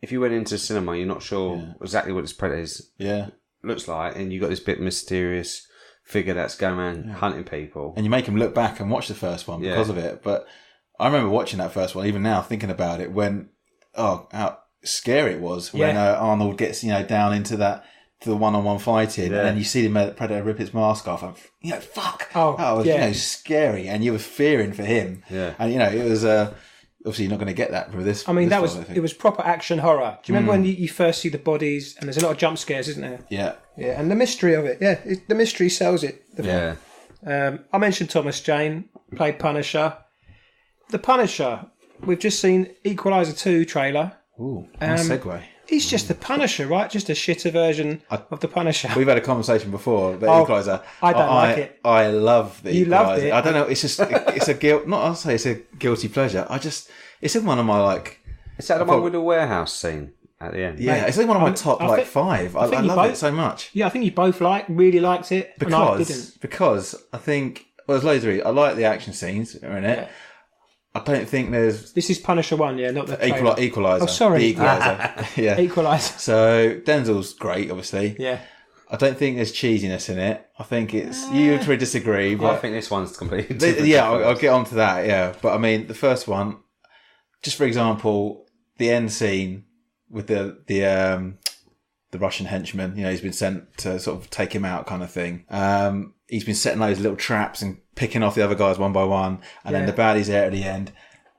if you went into cinema, you're not sure exactly what this Predator looks like, and you got this bit mysterious figure that's going around hunting people, and you make them look back and watch the first one because of it. But I remember watching that first one, even now thinking about it, when how scary it was when Arnold gets down into that. To the one-on-one fighting, and then you see the Predator rip its mask off, and fuck! That was scary, and you were fearing for him. Yeah, and it was obviously you're not going to get that with this. I mean, it was proper action horror. Do you remember when you first see the bodies, and there's a lot of jump scares, isn't there? Yeah, and the mystery of it. Yeah, the mystery sells it. I mentioned Thomas Jane played Punisher. The Punisher. We've just seen Equalizer 2 trailer. Ooh, nice segue. He's just the Punisher, right? Just a shitter version of the Punisher. We've had a conversation before about Equalizer. I don't like it. I love the Equalizer. You loved it. I don't know. It's just it's a guilt. Not I'll say it's a guilty pleasure. It's in one of my Is that the one with the warehouse scene at the end? Yeah, it's in one of my top 5. I love it so much. Yeah, I think you both really liked it. And I didn't. Because I think there's loads of reasons. I like the action scenes that are in it. Yeah. I don't think there's... This is Punisher 1, not the Equalizer. Oh, sorry. The Equalizer. Yeah. Equalizer. So, Denzel's great, obviously. Yeah. I don't think there's cheesiness in it. I think it's... You would disagree, but... I think this one's completely different. I'll get on to that, yeah. But, I mean, the first one, just for example, the end scene with the Russian henchman, he's been sent to sort of take him out kind of thing. He's been setting those little traps and picking off the other guys one by one, and then the baddie's there at the end,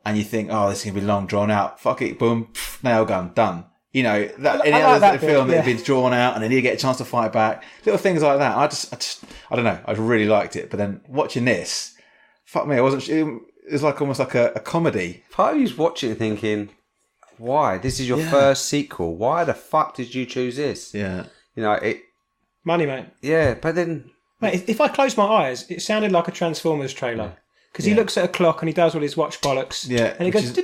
and you think, this is going to be long, drawn out. Fuck it, boom, nail gun, done. Any other film that had been drawn out, and then you get a chance to fight back. Little things like that. I don't know. I really liked it. But then watching this, fuck me, it was like almost like a comedy. Part of you's watching thinking, why? This is your first sequel. Why the fuck did you choose this? Yeah. Money, mate. Yeah, but then... Mate, if I close my eyes, it sounded like a Transformers trailer. Because he looks at a clock and he does all his watch bollocks. Yeah. And he goes...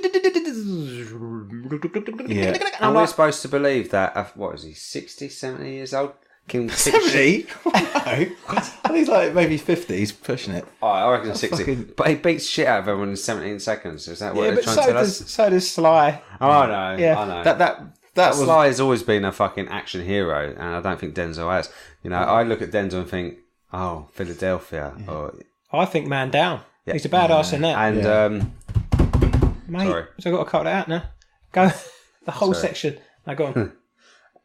And we're supposed to believe that, what is he, 60, 70 years old? fucking 70? No. I think he's like maybe 50. He's pushing it. Oh, I reckon 60. But he beats shit out of everyone in 17 seconds. Is that what Yeah, they're but trying to tell us? so does Sly. Oh, I know. Yeah. I know. That was Sly has always been a fucking action hero, and I don't think Denzel has. You know, I look at Denzel and think, oh, Philadelphia. Yeah. Or, I think Man Down. Yeah. He's a badass in that. And, mate, sorry. So I've got to cut that out now. Go the whole section. Now go on.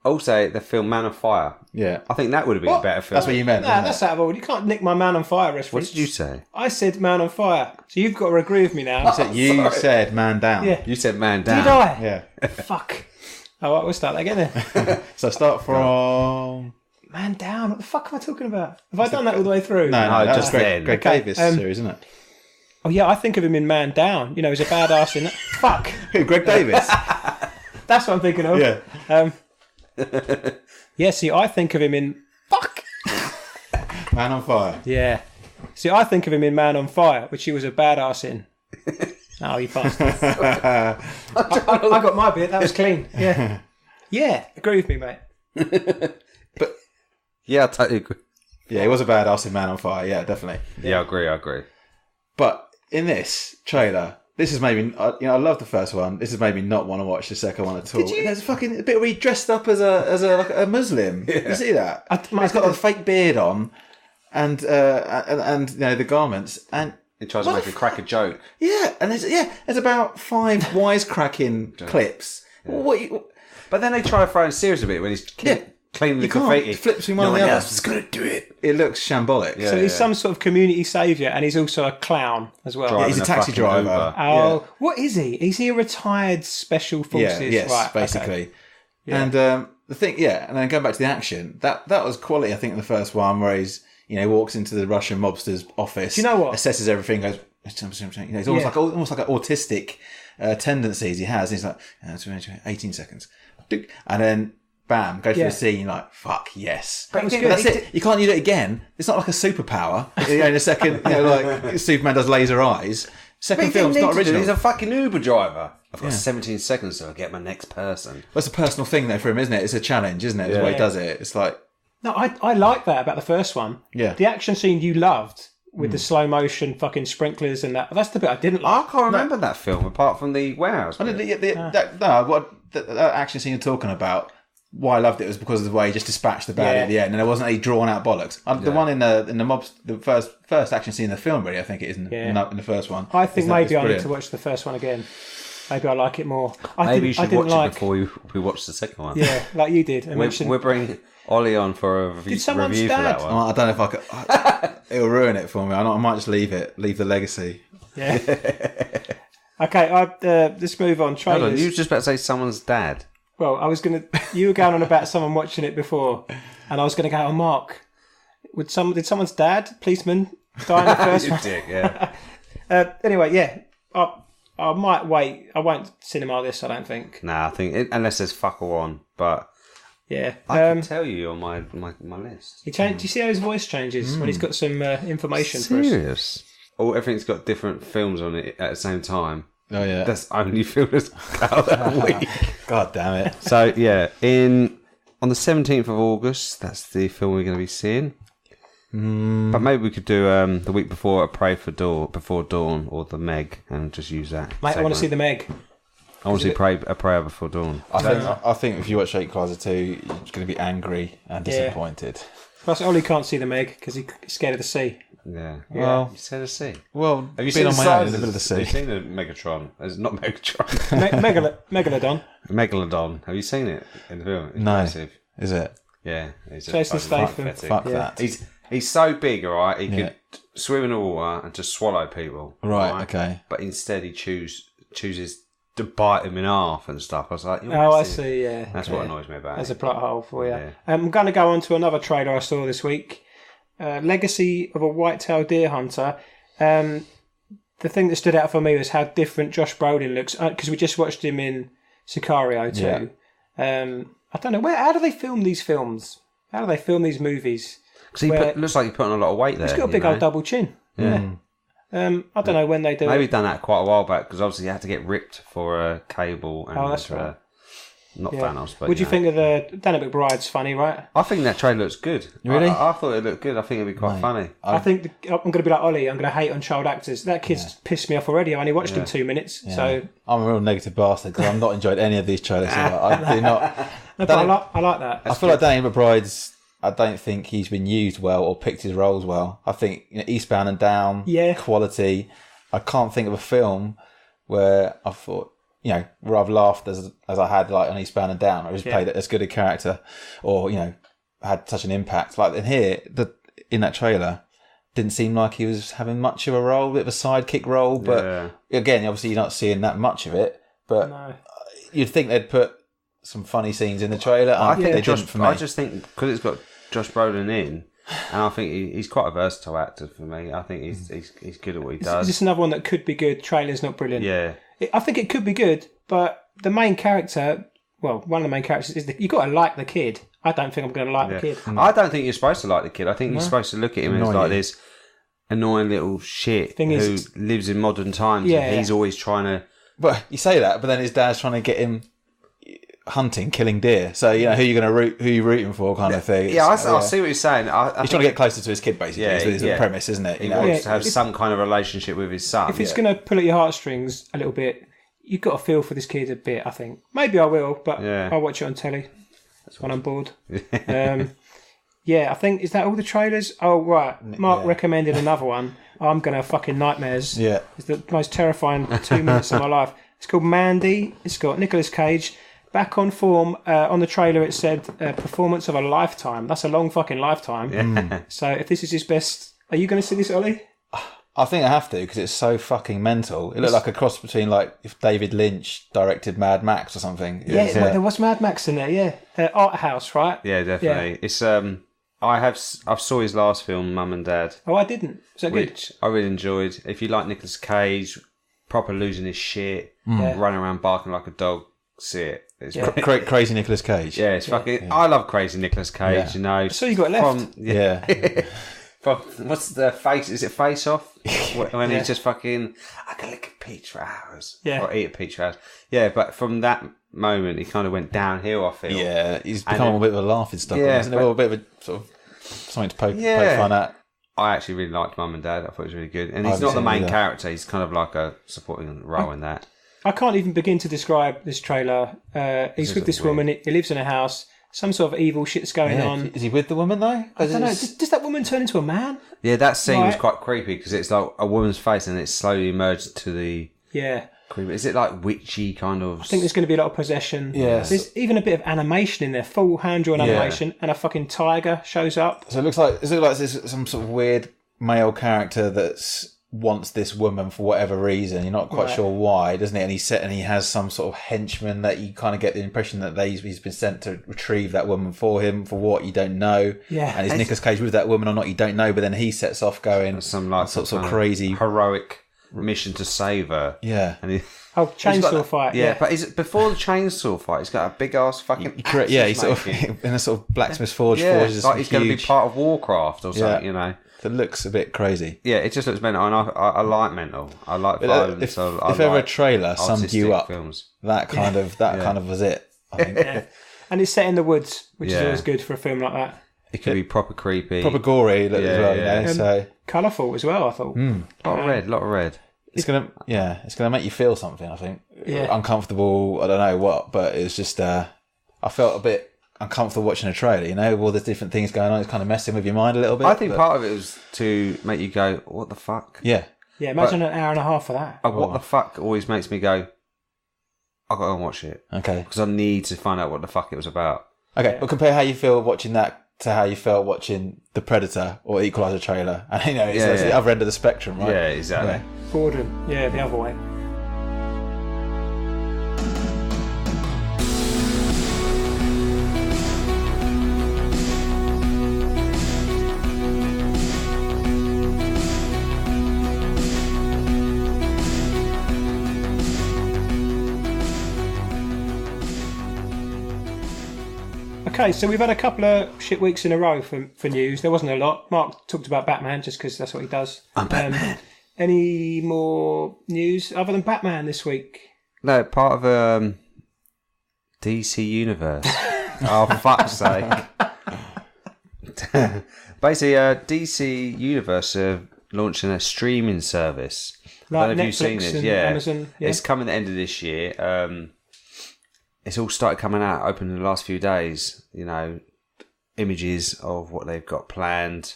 Also, the film Man on Fire. Yeah. I think that would have been a better film. That's what you meant. Nah, that's out of order. You can't nick my Man on Fire reference. What did you say? I said Man on Fire. So you've got to agree with me now. You said Man Down. Yeah. You said Man Down. Did I? Yeah. Fuck. All right, we'll start that again then. So start from... Man Down. What the fuck am I talking about? Have I done that all the way through? No, just then. Greg Davis series, isn't it? Oh yeah, I think of him in Man Down. You know, he's a badass in that. Fuck. Who, Greg Davis? That's what I'm thinking of. Yeah. Yeah, see, I think of him in... Fuck! Man on Fire. Yeah. See, I think of him in Man on Fire, which he was a badass in. Oh, you bastard. I got my bit. That was clean. Yeah. Yeah, agree with me, mate. But Yeah, I totally agree. yeah, he was a badass in Man on Fire. Yeah, definitely. Yeah, I agree. But in this trailer, this is maybe... I love the first one. This is maybe not want to watch the second one at all. There's a fucking bit where he dressed up as a Muslim. Yeah. You see that? He's got a fake beard on and the garments. And He tries to make a crack a joke. yeah, and there's about 5 wisecracking clips. What But then they try to throw him serious a bit when he's cleaning the you can't. graffiti. It flips between one and the other. else is going to do it. It looks shambolic. Yeah. So he's some sort of community saviour, and he's also a clown as well. Yeah, he's a taxi fucking driver. Uber. Oh, what is he? Is he a retired special forces? Yes, right, basically. okay. Yeah. And the thing, and then going back to the action, that was quality. I think in the first one where he's walks into the Russian mobster's office. Do you know what? Assesses everything. Goes, it's almost like an autistic tendencies he has. He's like 18 seconds, and then bam, go through the scene like fuck yes. That was good. That's it. You can't use it again. It's not like a superpower. In a second, like Superman does laser eyes. Second film's not original. He's a fucking Uber driver. I've got 17 seconds till I get my next person. That's a personal thing though for him, isn't it? It's a challenge, isn't it? It's the way he does it. It's like No, I like that about the first one. Yeah. The action scene you loved with the slow motion fucking sprinklers and that. That's the bit I didn't like. I can't remember that film apart from the warehouse. I didn't, that action scene you're talking about. Why I loved it was because of the way he just dispatched the bad at the end, and there wasn't any drawn out bollocks. The one in the mobs, the first action scene in the film, really, I think it is in the first one. I think maybe I need to watch the first one again. Maybe I like it more. Maybe you should watch it before we watch the second one. Yeah, like you did. We're bringing Ollie on for a review for that one. I don't know if I could. It'll ruin it for me. I might just leave the legacy. Yeah. Okay, let's move on. Hold on, you were just about to say someone's dad. Well, you were going on about someone watching it before, and I was going to go, oh, Mark, did someone's dad, policeman, die in the first one? Dick, yeah. Anyway, yeah, I might wait. I won't cinema this, I don't think. Nah, I think, unless there's fuck all on, but yeah. I can tell you on my list. He changed. Do you see how his voice changes when he's got some information for us? Serious? Oh, everything's got different films on it at the same time. Oh yeah, that's only film that's out that week. God damn it! So yeah, on the 17th of August, that's the film we're going to be seeing. But maybe we could do the week before A Pray for Before Dawn or The Meg, and just use that. Mate, I want to see The Meg. I want to see A Prayer Before Dawn. I think if you watch Equalizer 2, you're going to be angry and disappointed. Plus, Ollie can't see The Meg because he's scared of the sea. Yeah. Well, you said a sea. Well, have you seen on my own in the middle of the sea? Have you seen a Megatron? It's not Megatron. Megalodon. Megalodon. Have you seen it in the film? It's no. massive. Is it? Yeah. Jason Statham. Fuck that. He's so big, all right. He could swim in the water and just swallow people. Right. Okay. But instead, he chooses to bite him in half and stuff. I was like, I see. Yeah. That's what annoys me about it. There's a plot hole for you. Yeah. I'm going to go on to another trailer I saw this week. Legacy of a White-tailed Deer Hunter. The thing that stood out for me was how different Josh Brolin looks, because we just watched him in Sicario too. Yeah. I don't know, how do they film these films? How do they film these movies? Because looks like he's putting a lot of weight there. He's got a big old double chin. Yeah. I don't know when they do Maybe done that quite a while back, because obviously he had to get ripped for a cable. And, that's right. Not Thanos, but... What do you think of the... Danny McBride's funny, right? I think that trailer looks good. Really? I thought it looked good. I think it'd be quite funny. I think I'm going to be like Ollie. I'm going to hate on child actors. That kid's pissed me off already. I only watched him 2 minutes, so... I'm a real negative bastard because I've not enjoyed any of these trailers. I do not... No, but I like that. I feel like Danny McBride's... I don't think he's been used well or picked his roles well. I think Eastbound and Down, quality. I can't think of a film where I thought... where I've laughed as I had like on Eastbound and Down, or he's played as good a character, or had such an impact. Like in here, in that trailer, didn't seem like he was having much of a role, a bit of a sidekick role. But again, obviously you're not seeing that much of it. But you'd think they'd put some funny scenes in the trailer. I think they didn't for me. I just think because it's got Josh Brolin in. And I think he's quite a versatile actor for me. I think he's good at what he does. Is this another one that could be good? Trailer's not brilliant. Yeah. I think it could be good, but the main character, one of the main characters is you've got to like the kid. I don't think I'm going to like the kid. I don't think you're supposed to like the kid. I think you're supposed to look at him as like this annoying little shit who lives in modern times. Yeah, and he's always trying to... But you say that, but then his dad's trying to get him hunting, killing deer. So, who you rooting for kind of thing. I see what you're saying. He's trying to get closer to his kid, basically. Is the premise, isn't it? He wants to have some kind of relationship with his son. If it's going to pull at your heartstrings a little bit, you've got to feel for this kid a bit, I think. Maybe I will, but I'll watch it on telly. That's when I'm bored. I think, is that all the trailers? Oh, right. Mark recommended another one. I'm going to have fucking nightmares. Yeah. It's the most terrifying 2 minutes of my life. It's called Mandy. It's got Nicolas Cage. Back on form, on the trailer it said performance of a lifetime. That's a long fucking lifetime. Yeah. So if this is his best... Are you going to see this, Ollie? I think I have to because it's so fucking mental. It looked like a cross between like if David Lynch directed Mad Max or something. There was Mad Max in there, Art House, right? Yeah, definitely. Yeah. It's I saw his last film, Mum and Dad. Oh, I didn't. Was that good? Which I really enjoyed. If you like Nicolas Cage, proper losing his shit, running around barking like a dog, see it. It's crazy Nicolas Cage. Yeah, it's fucking... Yeah. I love crazy Nicolas Cage, So you got left. From what's the face? Is it Face Off? When he's just fucking... I can lick a peach for hours. Yeah. Or eat a peach for hours. Yeah, but from that moment, he kind of went downhill, I feel. Yeah, he's become a bit of a laughing stock. Isn't it? A bit of a sort of something to poke fun at. I actually really liked Mum and Dad. I thought it was really good. And he's not the main character. He's kind of like a supporting role in that. I can't even begin to describe this trailer. He's with this woman. He lives in a house. Some sort of evil shit's going on. Is he with the woman though? I don't know. Does that woman turn into a man? Yeah, that scene was quite creepy because it's like a woman's face and it slowly merged to the... Yeah. Creepy. Is it like witchy kind of... I think there's going to be a lot of possession. Yeah. There's even a bit of animation in there. Full hand-drawn animation. And a fucking tiger shows up. So it looks like there's some sort of weird male character that's... wants this woman for whatever reason. You're not quite sure why, doesn't it? And he has some sort of henchman that you kind of get the impression that he's been sent to retrieve that woman for him for what you don't know. Yeah. And is Nicolas Cage with that woman or not? You don't know. But then he sets off going some like sort of crazy heroic mission to save her. Yeah. And chainsaw fight. Yeah, but is it before the chainsaw fight? He's got a big ass fucking. He's sort of in a sort of blacksmith's forge. Forges like he's going to be part of Warcraft or something. That looks a bit crazy. Yeah, it just looks mental, and I like mental. I like violence. If ever a trailer summed you up, that kind of was it. I think. And it's set in the woods, which is always good for a film like that. It could be proper creepy, proper gory as well. So colourful as well. I thought. A lot of red. It's gonna make you feel something. I think. Yeah. Uncomfortable. I don't know what, but it's just. I felt a bit uncomfortable watching a trailer, all the different things going on. It's kind of messing with your mind a little bit. I think part of it was to make you go, what the fuck? Yeah. Yeah, imagine an hour and a half for that. What the fuck always makes me go, I've got to go and watch it. Okay. Because I need to find out what the fuck it was about. Okay, well compare how you feel watching that to how you felt watching The Predator or Equalizer trailer. And it's the other end of the spectrum, right? Yeah, exactly. Yeah. Boredom. Yeah, the other way. Okay, so we've had a couple of shit weeks in a row for news. There wasn't a lot. Mark talked about Batman just because that's what he does. I'm Batman. Any more news other than Batman this week? No, part of DC Universe. Oh, for fuck's sake. Basically, DC Universe are launching a streaming service. Like I don't know if Netflix you've seen it. and Yeah. Amazon. Yeah. It's coming the end of this year. It's all started coming out, open in the last few days. You know, images of what they've got planned.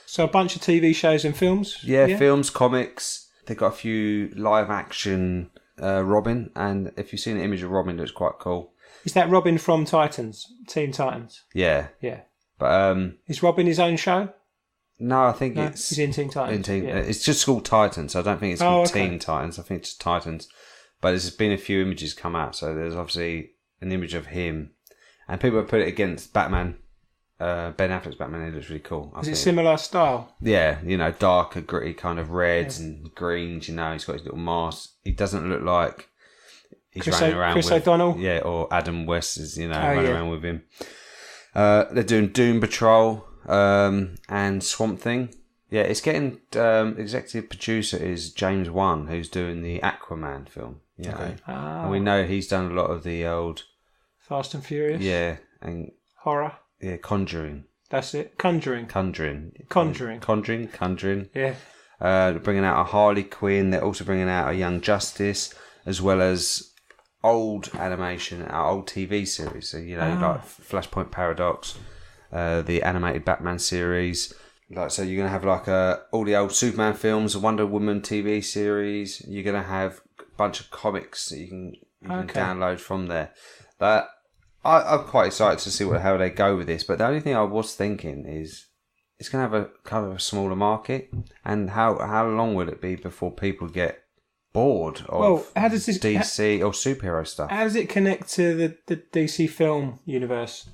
So a bunch of TV shows and films. Yeah, films, comics. They've got a few live action Robin, and if you've seen an image of Robin, it looks quite cool. Is that Robin from Titans? Teen Titans? Yeah. Yeah. But is Robin his own show? no, I think No, it's he's in Teen Titans. It's just called Titans. I don't think it's called Teen Titans. I think it's just Titans. But there's been a few images come out, so there's obviously an image of him, and people have put it against Batman. Ben Affleck's Batman. It looks really cool. Is it similar style? Yeah, you know, darker, gritty kind of reds and greens. You know, he's got his little mask. He doesn't look like he's running around Chris with O'Donnell. Yeah, or Adam West is running around with him. They're doing Doom Patrol and Swamp Thing. Yeah, it's getting executive producer is James Wan, who's doing the Aquaman film. Yeah, okay. And we know he's done a lot of the old Fast and Furious. Yeah, and horror. Yeah, Conjuring. That's it. Conjuring. Yeah. They're bringing out a Harley Quinn. They're also bringing out a Young Justice, as well as old animation, our old TV series. So, you know, like Flashpoint Paradox, the animated Batman series. Like, so you're going to have like all the old Superman films, a Wonder Woman TV series. You're going to have a bunch of comics that you can download from there. But I'm quite excited to see how they go with this. But the only thing I was thinking is it's going to have a kind of a smaller market. And how long will it be before people get bored of how does this, DC or superhero stuff? How does it connect to the DC film universe?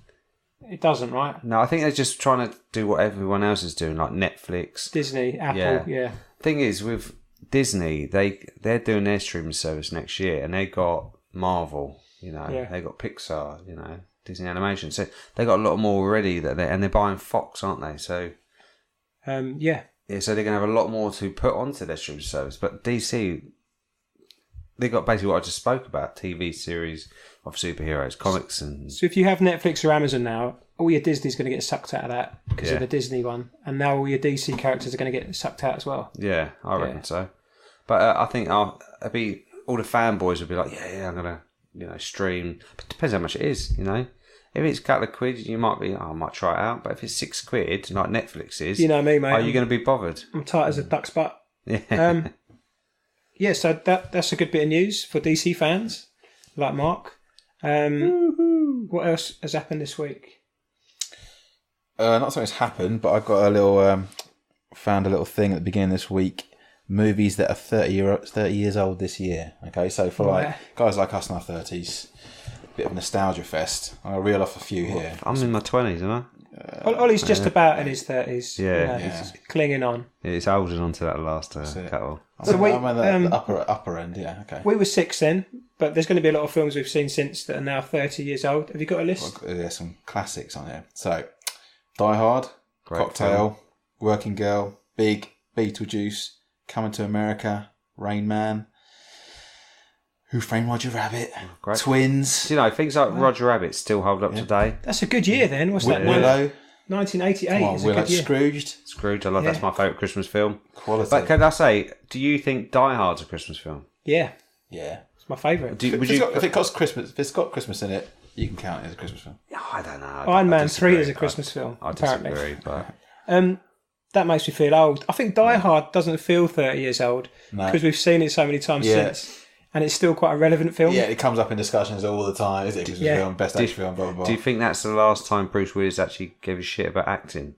It doesn't, right? No, I think they're just trying to do what everyone else is doing, like Netflix, Disney, Apple, yeah. Thing is, with Disney, they're doing their streaming service next year, and they got Marvel, you know, they got Pixar, you know, Disney Animation. So they got a lot more already and they're buying Fox, aren't they? So yeah. So they're gonna have a lot more to put onto their streaming service. But DC, they got basically what I just spoke about: TV series of superheroes, comics, and. So if you have Netflix or Amazon now, all your Disney's going to get sucked out of that because of the Disney one, and now all your DC characters are going to get sucked out as well. Yeah, I reckon so. But I think all the fanboys will be like, I'm gonna stream. But it depends how much it is, you know. If it's a couple of quid, you might be, I might try it out. But if it's £6, like Netflix is, you know me, mate. Are you going to be bothered? I'm tight as a duck's butt. Yeah. So that's a good bit of news for DC fans like Mark. What else has happened this week? Not something's happened, but I got a little found a little thing at the beginning of this week. Movies that are 30 years old this year. Okay, so for like guys like us in our 30s, bit of a nostalgia fest. I'll reel off a few here. I'm in my 20s, aren't I? Olly's just about in his 30s. Yeah. He's clinging on. Yeah, it's holding on to that last couple. I'm at the upper end, yeah, okay. We were 6 then, but there's going to be a lot of films we've seen since that are now 30 years old. Have you got a list? Well, there's some classics on here. So, Die Hard, Great Cocktail, film. Working Girl, Big, Beetlejuice, Coming to America, Rain Man, Who Framed Roger Rabbit, Twins. Do you know, things like Roger Rabbit still hold up today. That's a good year then. What's that? Willow. 1988 is a Willow. good year. Scrooged. I love that's my favourite Christmas film. Quality. But can I say, do you think Die Hard's a Christmas film? Yeah. Yeah. It's my favourite. If it's got Christmas in it, you can count it as a Christmas film. I don't know. Iron Man 3 is a Christmas film, I apparently. disagree, but... That makes me feel old. I think Die Hard doesn't feel 30 years old because we've seen it so many times since. And it's still quite a relevant film. Yeah, it comes up in discussions all the time. Is it a Christmas film? Best action film, blah, blah, blah. Do you think that's the last time Bruce Willis actually gave a shit about acting?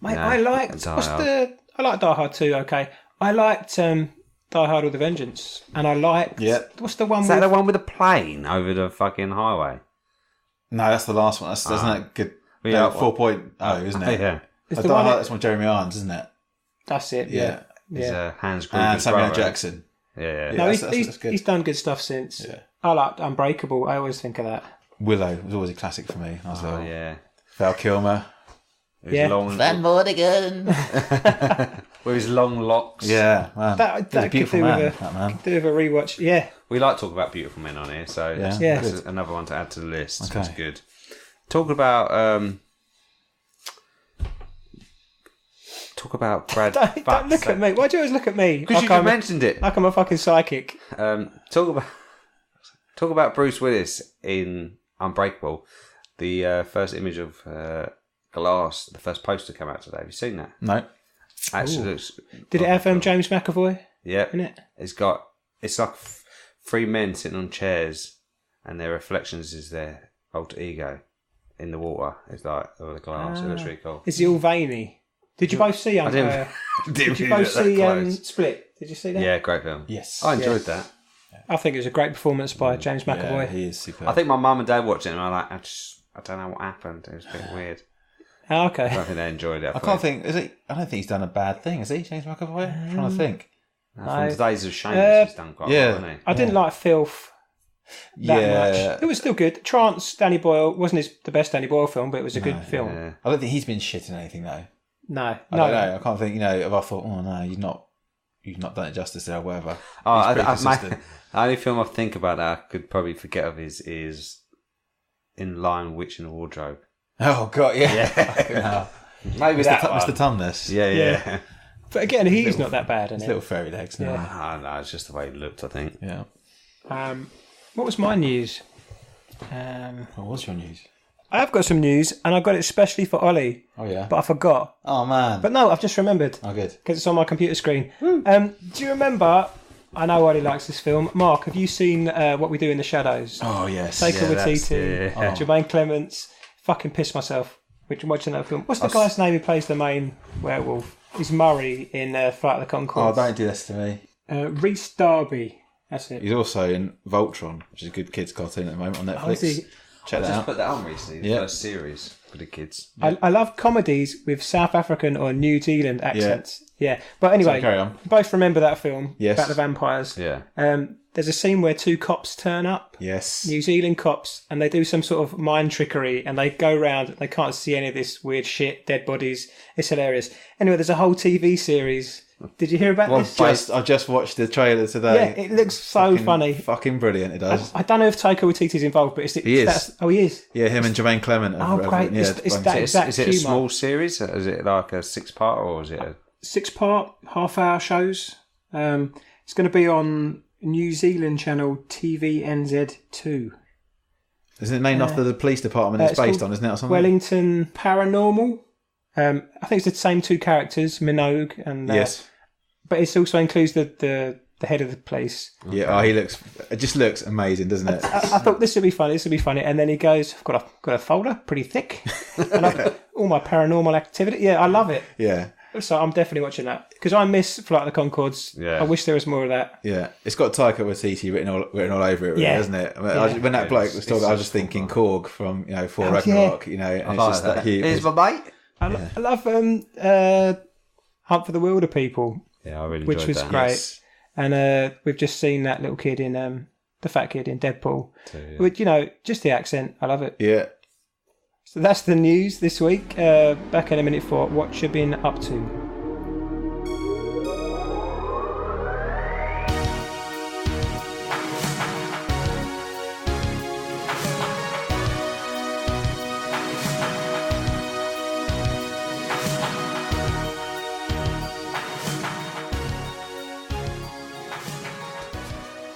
Mate, I liked... I liked Die Hard 2, okay. I liked Die Hard with a Vengeance. And I liked... Yeah. What's the one Is that the one with the plane over the fucking highway? No, that's the last one. Isn't that good? Yeah, 4.0, isn't it? Yeah. It's that's one Jeremy Irons, isn't it? That's it, yeah. It's Hans And Gruber's Samuel brother. Jackson. Yeah. No, that's good. he's done good stuff since. Yeah. I liked Unbreakable. I always think of that. Willow was always a classic for me. I was Yeah. Val Kilmer. It was long. Van Mordigan. with his long locks. Yeah, man. That He's a could beautiful do man, with that man. do with a rewatch. Yeah. We like talking about beautiful men on here, so Yeah. this is another one to add to the list. Okay. It's good. Talk about Brad. Don't look at me. Why do you always look at me? Because you just mentioned it. Like I'm a fucking psychic. Talk about Bruce Willis in Unbreakable. The first image of Glass, the first poster came out today. Have you seen that? No. Actually, looks. Did it have James McAvoy Yeah, in it? it's like three men sitting on chairs, and their reflections is their alter ego in the water. It's like over the glass. It looks really cool. Is he all veiny? Did you both see? Did you both see Split? Did you see that? Yeah, great film. Yes. I enjoyed that. I think it was a great performance by James McAvoy. Yeah, he is super. I think my mum and dad watched it, and I'm like, I don't know what happened. It was a bit weird. Oh, okay. I don't think they enjoyed it. I can't think. Is he? I don't think he's done a bad thing. Is he, James McAvoy? I'm trying to think. From the Days of Shameless, he's done quite well, hasn't he? I didn't like Filth that much. It was still good. Trance, Danny Boyle wasn't the best Danny Boyle film, but it was a good film. Yeah. I don't think he's been shit in anything though. No, I don't know. I can't think. If I thought, oh no, you've not done it justice there, or whatever. The only film I think about that I could probably forget of is In Lion, Witch and Wardrobe. Oh god, yeah. Maybe that one. Mr. Tumnus. Yeah. But again, he's not that bad, His is little fairy legs. No. I don't know, it's just the way he looked, I think. Yeah. What was my news? What was your news? I have got some news, and I got it especially for Ollie. Oh yeah. But I forgot. Oh man. But no, I've just remembered. Oh good. Because it's on my computer screen. Do you remember? I know Ollie likes this film. Mark, have you seen What We Do in the Shadows? Oh yes. Taika Waititi, Jermaine Clements. Fucking pissed myself watching that film. What's the guy's name who plays the main werewolf? He's Murray in Flight of the Conchords. Oh, don't do this to me. Rhys Darby. That's it. He's also in Voltron, which is a good kids cartoon at the moment on Netflix. is he? Check I that just out. put that on recently, the first series for the kids. I love comedies with South African or New Zealand accents. Yeah. But anyway, So carry on. you both remember that film Yes. about the vampires. Yeah. There's a scene where two cops turn up, Yes. New Zealand cops, and they do some sort of mind trickery, and they go around. They can't see any of this weird shit, dead bodies. It's hilarious. Anyway, there's a whole TV series. Did you hear about this? I just watched the trailer today. Yeah, it looks so funny. Fucking brilliant, it does. I don't know if Taika Waititi's involved, but He is. He is. Yeah, him and Jermaine Clement. Great. Yeah, It's that exact Is it a humour. small series? Is it like a 6-part, or is it a... 6-part, half-hour shows. It's going to be on New Zealand channel TVNZ2. Isn't it named after the police department it's based on, isn't it, or something? Wellington Paranormal. I think it's the same two characters, Minogue and... yes. But it also includes the head of the police. Yeah, it just looks amazing, doesn't it? I thought this would be funny, and then he goes, I've got a folder, pretty thick, and I've got all my paranormal activity. Yeah, I love it. Yeah. So I'm definitely watching that because I miss Flight of the Conchords. Yeah. I wish there was more of that. Yeah, it's got Taika Waititi written all over it, really, hasn't it? I mean, when that bloke was talking, I was just thinking Korg from Thor Ragnarok, and it's just that huge. Here's my mate. I love Hunt for the Wilder People. Yeah, I really which enjoyed was that. great. Yes. And we've just seen that little kid in the fat kid in Deadpool. Which, just the accent, I love it. Yeah. So that's the news this week. Back in a minute for what you've been up to.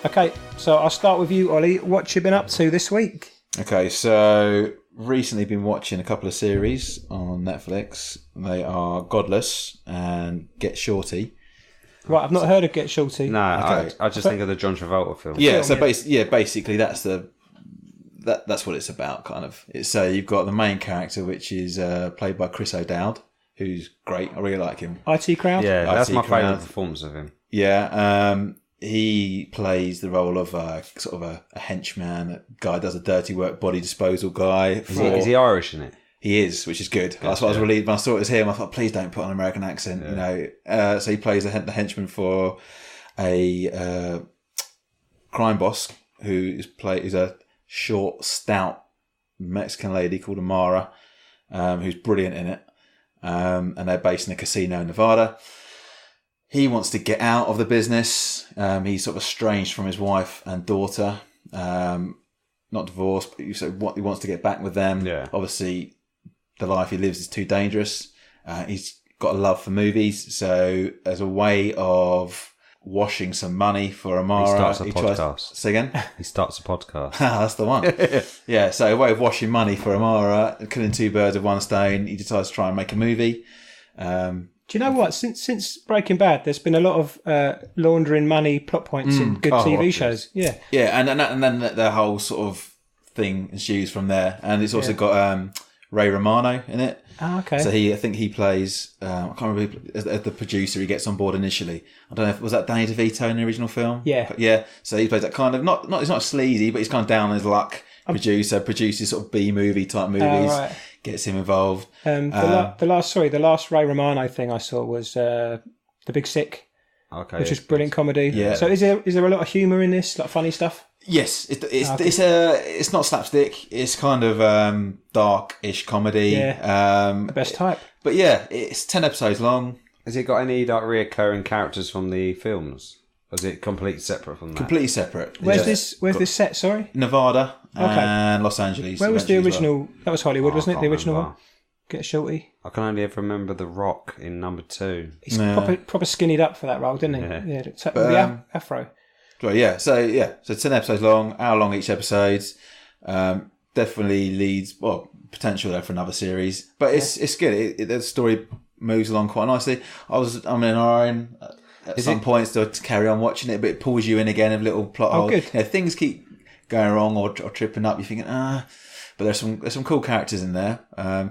Okay, so I'll start with you, Ollie. What you been up to this week? Okay, so recently been watching a couple of series on Netflix. They are Godless and Get Shorty. Right, I've not heard of Get Shorty. No, Okay. I just think of the John Travolta film. Yeah, so basically that's that's what it's about, kind of. It's you've got the main character, which is played by Chris O'Dowd, who's great. I really like him. IT Crowd? Yeah, that's my Crowd. favourite performance of him. Yeah, he plays the role of sort of a henchman, a guy who does a dirty work body disposal guy. Is he Irish in it? He is, which is good. That's what I was relieved when I saw it was him. I thought, please don't put on an American accent, So he plays the henchman for a crime boss who is a short, stout Mexican lady called Amara, who's brilliant in it. And they're based in a casino in Nevada. he wants to get out of the business. He's sort of estranged from his wife and daughter. Not divorced, but he wants to get back with them. Yeah. Obviously, the life he lives is too dangerous. He's got a love for movies, so as a way of washing some money for Amara, he starts a podcast. Say again? He starts a podcast. That's the one. Yeah, so a way of washing money for Amara, killing two birds with one stone. He decides to try and make a movie. Do you know what? Since Breaking Bad, there's been a lot of laundering money plot points in good TV shows. Yeah, yeah, and then the whole sort of thing ensues from there. And it's also got Ray Romano in it. Oh, okay. So I think he plays. I can't remember as the producer. He gets on board initially. I don't know if was that Danny DeVito in the original film. Yeah, yeah. So he plays that kind of not. He's not sleazy, but he's kind of down on his luck. Produces sort of B movie type movies. Right. Gets him involved. The last Ray Romano thing I saw was The Big Sick, which is brilliant comedy. Yeah. So is there a lot of humour in this, like funny stuff? Yes, it's not slapstick. It's kind of dark-ish comedy. Yeah. The best type. But yeah, it's 10 episodes long. Has it got any like reoccurring characters from the films? Or is it completely separate from that? Completely separate. Where's this set? Sorry, Nevada and Los Angeles. Where was the original? Well. That was Hollywood, wasn't it? The original remember. one. Get Shorty. I can only ever remember The Rock in number 2. He's proper skinnied up for that role, didn't he? Yeah. The afro. Well, yeah. So 10 episodes long, hour long each episode. Definitely leads potential there for another series, but it's good. The story moves along quite nicely. I'm in an at some points to carry on watching it, but it pulls you in again of little plot holes. Good. You know, things keep going wrong or tripping up. You're thinking, but there's some cool characters in there.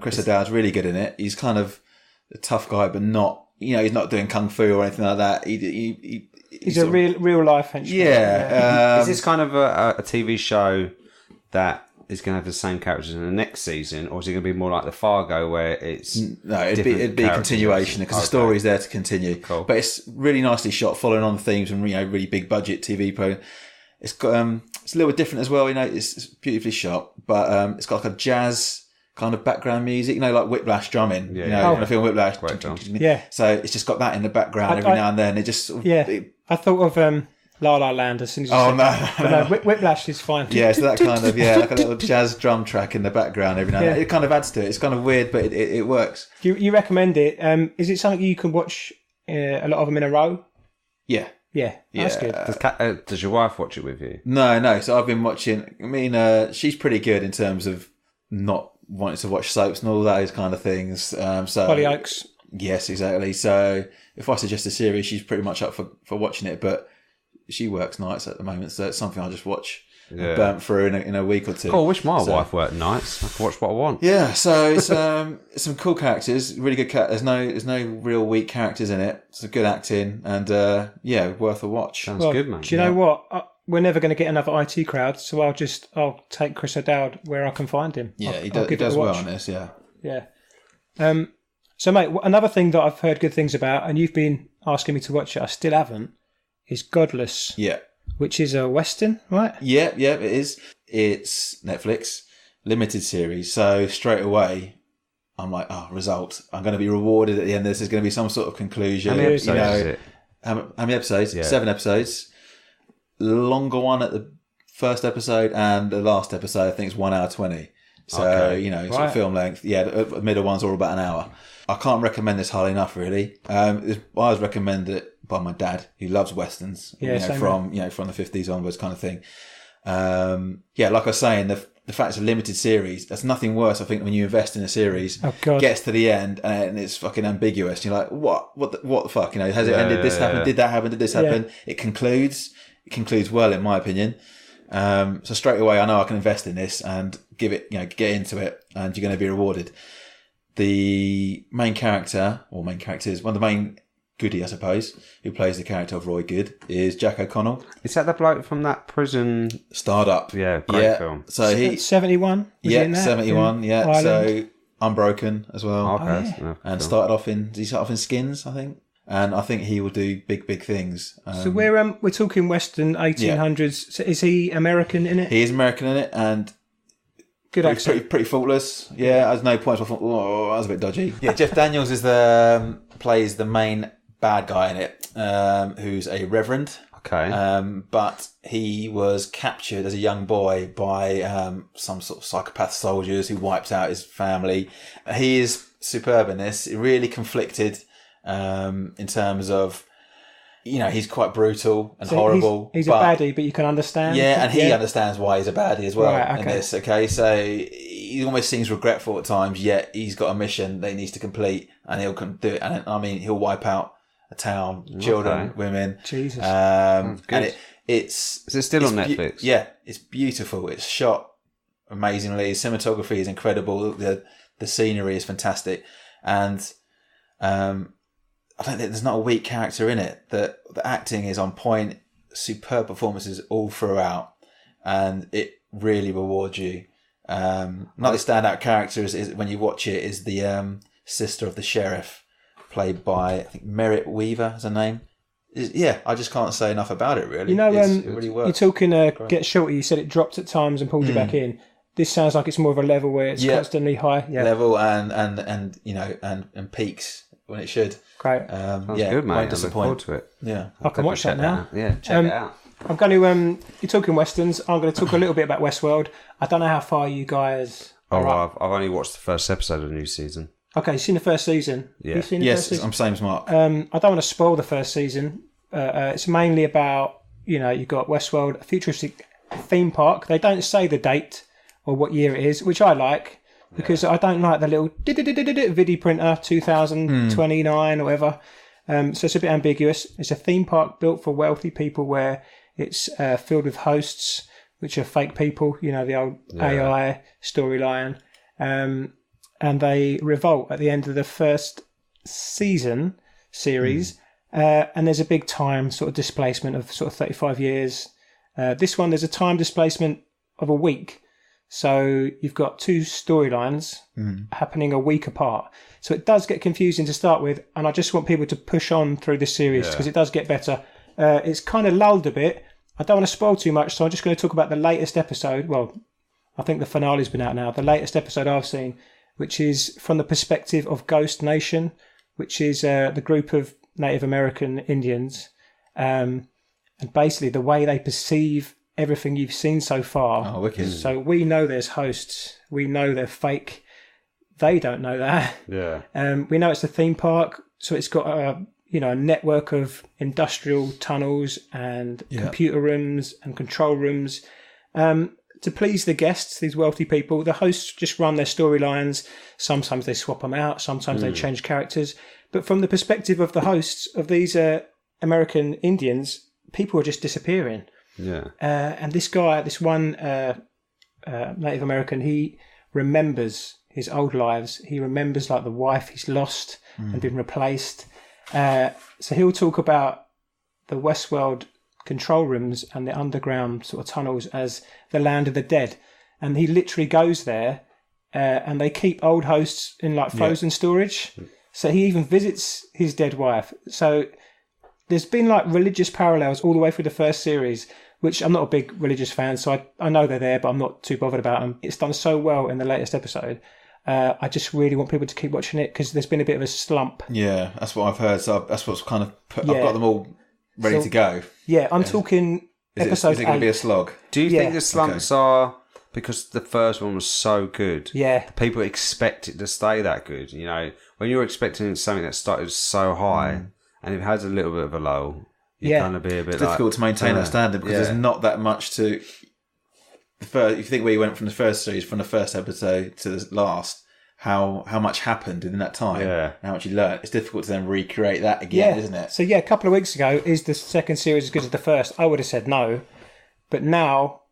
Chris O'Dowd's really good in it. He's kind of a tough guy, but not, he's not doing kung fu or anything like that. He's a real life henchman. Yeah. Is this kind of a TV show that is going to have the same characters in the next season, or is it going to be more like the Fargo where it's it'd be a continuation because the story's there to continue. Cool. But it's really nicely shot, following on the themes from really big budget TV program. It's got it's a little bit different as well. It's beautifully shot, but it's got like a jazz kind of background music. Like Whiplash drumming. In the film Whiplash. Great film. Yeah. So it's just got that in the background every now and then. It just I thought of La La Land as soon as you said that. But no, Whiplash is fine. Yeah, so that kind of like a little jazz drum track in the background every now and then. It kind of adds to it. It's kind of weird, but it works. You recommend it? Is it something you can watch a lot of them in a row? Yeah. Yeah, that's good. Does your wife watch it with you? No. So I've been watching. I mean, she's pretty good in terms of not wanting to watch soaps and all those kind of things. Hollyoaks. Yes, exactly. So if I suggest a series, she's pretty much up for watching it. But she works nights at the moment, so it's something I just watch burnt through in a week or two. Oh, I wish my wife worked nights. I can watch what I want. Yeah, so it's some cool characters, really good. There's no real weak characters in it. It's good acting and worth a watch. Sounds good, man. Do you know what? We're never going to get another IT crowd, so I'll take Chris O'Dowd where I can find him. Yeah, he does well on this. Yeah. Yeah. So, mate, another thing that I've heard good things about, and you've been asking me to watch it, I still haven't, is Godless. Yeah. Which is a Western, right? Yeah, it is. It's Netflix, limited series. So straight away, I'm like, result. I'm going to be rewarded at the end. There's going to be some sort of conclusion. How many episodes is it? How many episodes? Yeah. 7 episodes. Longer one at the first episode, and the last episode, I think, is 1 hour 20. So, sort of film length. Yeah, the middle ones are all about an hour. I can't recommend this highly enough, really. I was recommended it by my dad, who loves westerns. From the 50s onwards, kind of thing. Like I was saying, the fact it's a limited series, that's nothing worse. I think when you invest in a series, gets to the end and it's fucking ambiguous. You're like, what the fuck? Has it ended? This happened? Did that happen? Did this happen? It concludes well, in my opinion. So straight away, I know I can invest in this and give it, get into it, and you're going to be rewarded. The main characters, one of the main goodie, I suppose, who plays the character of Roy Good, is Jack O'Connell. Is that the bloke from that prison? Startup. Yeah, great film. So he 71. 71. Yeah. Ireland. So Unbroken as well. Okay. And started off in Skins, I think. And I think he will do big things. So we're talking Western 1800s. So is he American in it? He is American in it, and good accent. Pretty faultless. Yeah, there's no points. I thought, that was a bit dodgy. Yeah, Jeff Daniels is plays the main bad guy in it, who's a reverend. Okay. But he was captured as a young boy by some sort of psychopath soldiers who wiped out his family. He is superb in this. Really conflicted in terms of, he's quite brutal and horrible. He's a baddie, but you can understand. Yeah, and he understands why he's a baddie as well in okay. this. Okay, so he almost seems regretful at times, yet he's got a mission that he needs to complete, and he'll do it. And I mean, he'll wipe out a town, children, women. Jesus. And is it still on Netflix? Yeah, it's beautiful. It's shot amazingly. Cinematography is incredible. The scenery is fantastic, and I don't think there's not a weak character in it. The acting is on point. Superb performances all throughout, and it really rewards you. Not the standout character is when you watch it is the sister of the sheriff, played by I think Merritt Weaver is her name. I just can't say enough about it really. It really works. You're talking Get Shorty. You said it dropped at times and pulled you back in. This sounds like it's more of a level where it's constantly high. Yeah. Level and peaks when it should. Great. Sounds good, mate. Won't disappoint. I look forward to it. Yeah. I can watch that now. Yeah, check it out. I'm going to, you're talking Westerns, I'm going to talk a little bit about Westworld. I don't know how far you guys are up. I've only watched the first episode of the new season. Okay, you've seen the first season? Yeah. You've seen the first season? I'm same as Mark. I don't want to spoil the first season. It's mainly about, you've got Westworld, a futuristic theme park. They don't say the date or what year it is, which I like, because I don't like the little vidi printer 2029 or whatever. So it's a bit ambiguous. It's a theme park built for wealthy people where it's filled with hosts, which are fake people, the old AI storyline. And they revolt at the end of the first season series. And there's a big time sort of displacement of sort of 35 years. This one, there's a time displacement of a week. So you've got two storylines happening a week apart. So it does get confusing to start with. And I just want people to push on through this series because it does get better. It's kind of lulled a bit. I don't want to spoil too much. So I'm just going to talk about the latest episode. Well, I think the finale's been out now. The latest episode I've seen, which is from the perspective of Ghost Nation, which is the group of Native American Indians. And basically the way they perceive everything you've seen so far. Oh, wicked. So we know there's hosts. We know they're fake. They don't know that. Yeah. We know it's a theme park, so it's got a network of industrial tunnels and computer rooms and control rooms. To please the guests, these wealthy people, the hosts just run their storylines. Sometimes they swap them out. Sometimes they change characters. But from the perspective of the hosts of these American Indians, people are just disappearing. Yeah. And this guy, this one Native American, he remembers his old lives. He remembers like the wife he's lost and been replaced. So he'll talk about the Westworld control rooms and the underground sort of tunnels as the land of the dead. And he literally goes there and they keep old hosts in like frozen storage. So he even visits his dead wife. So there's been like religious parallels all the way through the first series, which I'm not a big religious fan, so I know they're there, but I'm not too bothered about them. It's done so well in the latest episode. I just really want people to keep watching it because there's been a bit of a slump. Yeah, that's what I've heard. So that's what's kind of I've got them all ready to go. Yeah, I'm talking episode 8. Is it going to be a slog? Do you think the slumps are because the first one was so good? Yeah. People expect it to stay that good. When you're expecting something that started so high and it has a little bit of a lull, you're going to be a bit difficult to maintain that standard because there's not that much to. If you think where you went from the first series, from the first episode to the last, how much happened in that time, and how much you learned, it's difficult to then recreate that again, isn't it? So a couple of weeks ago, is the second series as good as the first? I would have said no, but now,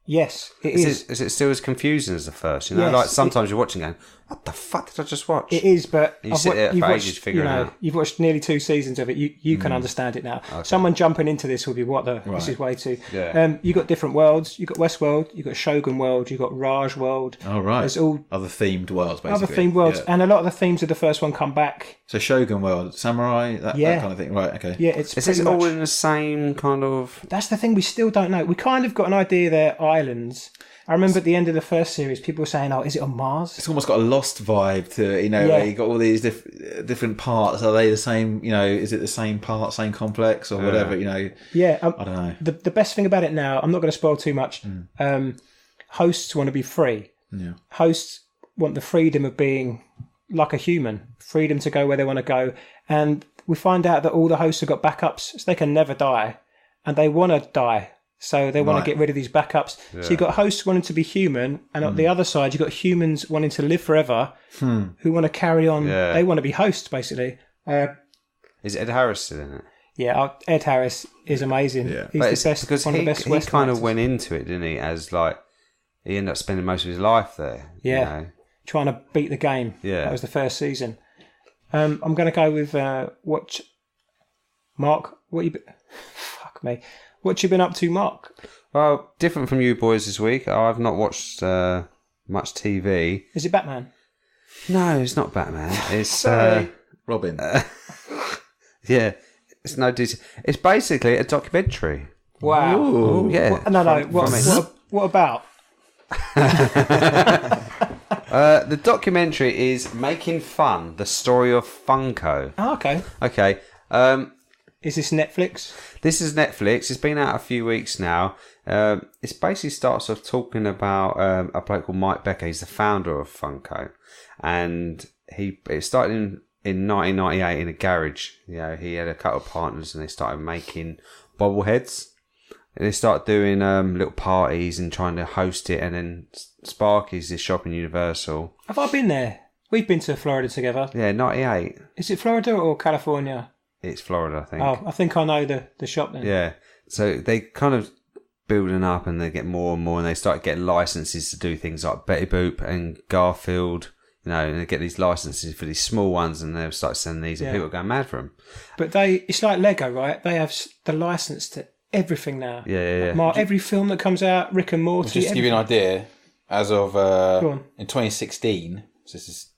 yes, it is. Is it still as confusing as the first? Like sometimes you're watching going, what the fuck did I just watch? It is, but you sit there for ages figuring it out. You've watched nearly 2 seasons of it. You can understand it now. Okay. Someone jumping into this will be this is way too. Yeah. You got different worlds. You got Westworld. You got Shogun World. You got Raj World. Oh right. There's all other themed worlds, basically. Other themed worlds, and a lot of the themes of the first one come back. So Shogun World, samurai, that kind of thing. Right. Okay. Yeah, it's. Is it all in the same kind of? That's the thing. We still don't know. We kind of got an idea they're islands. I remember at the end of the first series, people were saying, "Oh, is it on Mars?" It's almost got a Lost vibe to it, where you got all these different parts. Are they the same? Is it the same part, same complex, or whatever? Yeah, I don't know. The best thing about it now, I'm not going to spoil too much. Hosts want to be free. Yeah. Hosts want the freedom of being like a human, freedom to go where they want to go, and we find out that all the hosts have got backups, so they can never die, and they want to die. So they want to get rid of these backups. Yeah. So you've got hosts wanting to be human, and on the other side, you've got humans wanting to live forever, who want to carry on. Yeah. They want to be hosts, basically. Is Ed Harris still in it? Yeah, Ed Harris is amazing. Yeah. He's the best, because one of the best he kind of went into it, didn't he? As like, he ended up spending most of his life there. Yeah. Trying to beat the game. Yeah. That was the first season. I'm going to go with Whatcha. Mark, fuck me. What you been up to, Mark? Well, different from you boys this week. I've not watched much TV. Is it Batman? No, it's not Batman. It's Robin. Yeah, it's no DC. It's basically a documentary. Wow. Ooh, yeah. What about? The documentary is Making Fun: The Story of Funko. Oh, okay. Okay. Is this Netflix? This is Netflix. It's been out a few weeks now. It basically starts off talking about a bloke called Mike Becker. He's the founder of Funko, and it started in 1998 in a garage. He had a couple of partners, and they started making bobbleheads. And they started doing little parties and trying to host it. And then Sparky's this shop in Universal. Have I been there? We've been to Florida together. Yeah, 98. Is it Florida or California? It's Florida, I think. Oh, I think I know the shop then. Yeah. So they kind of building up, and they get more and more, and they start getting licenses to do things like Betty Boop and Garfield. And they get these licenses for these small ones, and they'll start sending these, and people are going mad for them. But it's like Lego, right? They have the license to everything now. Yeah. Mark, every film that comes out, Rick and Morty. Just to give you an idea, as of in 2016, so this is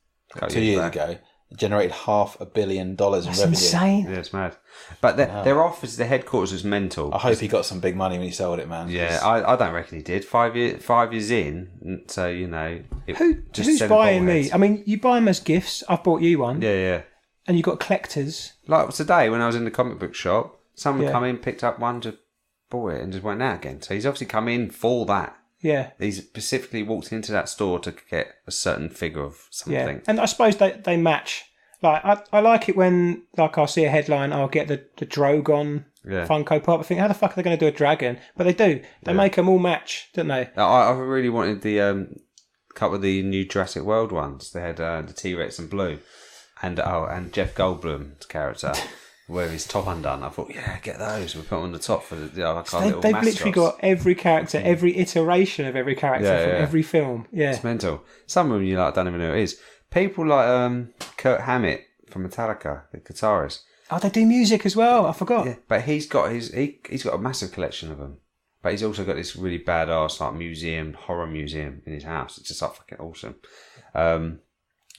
2 years ago, it generated $500 million in revenue. Insane. Yeah, it's mad. But their office, their headquarters was mental. I hope he got some big money when he sold it, man. Yeah, I don't reckon he did. 5 years in, so who's buying me? I mean, you buy them as gifts. I've bought you one. Yeah. And you got collectors. Like today, when I was in the comic book shop, someone come in, picked up one, just bought it, and just went out again. So he's obviously come in for that. Yeah. He's specifically walked into that store to get a certain figure of something. Yeah. And I suppose they match. Like I like it when I'll see a headline, I'll get the Drogon Funko Pop. I think, how the fuck are they going to do a dragon? But they do. They make them all match, don't they? I really wanted the couple of the new Jurassic World ones. They had the T-Rex and Blue, and Jeff Goldblum's character. Where his top undone, I thought, get those. We put them on the top for the They've literally got every character, every iteration of every character from every film. Yeah, it's mental. Some of them I don't even know who it is. People like Kurt Hammett from Metallica, the guitarist. Oh, they do music as well. I forgot. Yeah, but he's got he's got a massive collection of them. But he's also got this really badass horror museum in his house. It's just fucking awesome.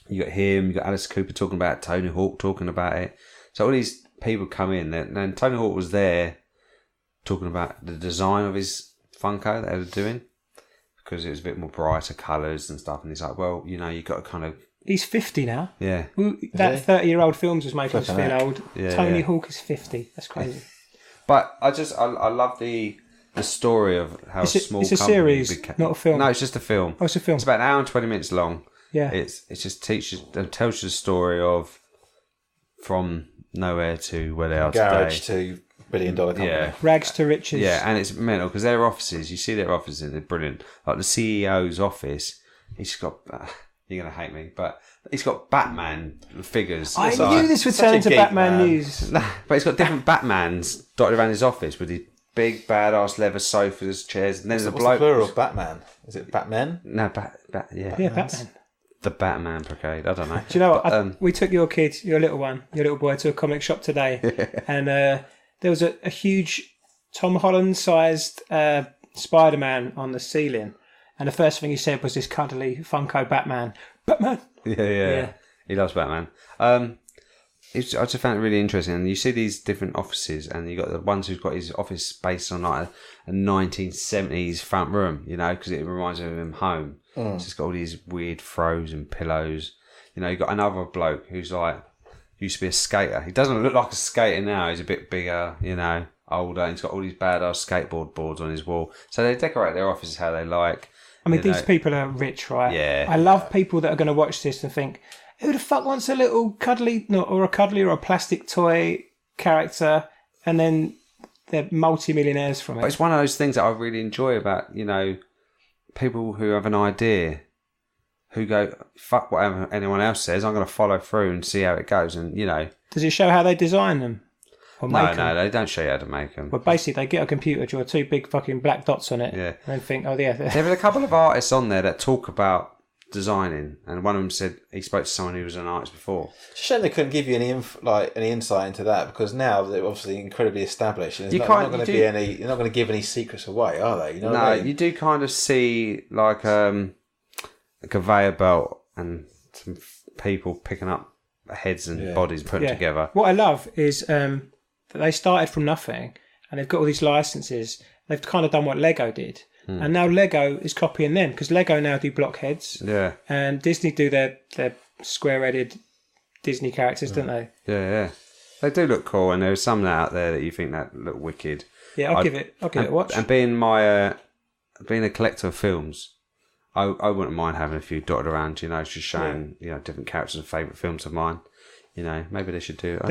You got him. You got Alice Cooper talking about it, Tony Hawk talking about it. So all these people come in, and Tony Hawk was there talking about the design of his Funko that they were doing, because it was a bit more brighter colours and stuff. And he's like, well, you've got to kind of... He's 50 now. Yeah. That 30-year-old films was making us feel old. Yeah, Tony Hawk is 50. That's crazy. But I love the story of how small... It's a series, not a film. No, it's just a film. Oh, it's a film. It's about an hour and 20 minutes long. Yeah. It just tells you the story of from nowhere to where they are Garage today. to billion-dollar company. Yeah. Rags to riches. Yeah, and it's mental because their offices, you see their offices, they're brilliant. Like the CEO's office, he's got... you're going to hate me, but he's got Batman figures. I knew this would turn into Batman news. But he's got different Batmans dotted around his office with these big, badass leather sofas, chairs. And then there's a bloke... What's the plural of Batman? Is it Batmen? No, Yeah, Batman. The Batman Brigade. I don't know. Do you know what? We took your little boy, to a comic shop today, and there was a huge Tom Holland-sized Spider-Man on the ceiling, and the first thing he said was this cuddly Funko Batman. Batman. Yeah. He loves Batman. I just found it really interesting. And you see these different offices, and you got the ones who's got his office based on like a 1970s front room, because it reminds him of him home. It's just got all these weird throws and pillows. You know, you got another bloke who's like used to be a skater. He doesn't look like a skater now. He's a bit bigger, you know, older. And he's got all these badass skateboard boards on his wall. So they decorate their offices how they like. I mean, these people are rich, right? Yeah. I love people that are going to watch this and think, who the fuck wants a little cuddly, or a plastic toy character, and then they're multi-millionaires from it. But it's one of those things that I really enjoy about, you know, people who have an idea, who go, fuck whatever anyone else says, I'm going to follow through and see how it goes. And, you know. Does it show how they design them? No, they don't show you how to make them. Well, basically, they get a computer, draw two big fucking black dots on it, and then think, oh, yeah. There was a couple of artists on there that talk about designing, and one of them said he spoke to someone who was an artist before. It's a shame they couldn't give you any insight into that, because now they're obviously incredibly established, and you're not going to give any secrets away, are they? You know what I mean? You do kind of see like a conveyor belt and some people picking up heads and bodies put together. What I love is that they started from nothing, and they've got all these licenses. They've kind of done what Lego did. And now Lego is copying them, because Lego now do blockheads. Yeah. And Disney do their square-headed Disney characters, don't they? Yeah. They do look cool, and there's some out there that you think that look wicked. Yeah, I'll give it a watch. And being a collector of films, I wouldn't mind having a few dotted around, you know, just showing you know different characters and favourite films of mine. You know, maybe they should do it.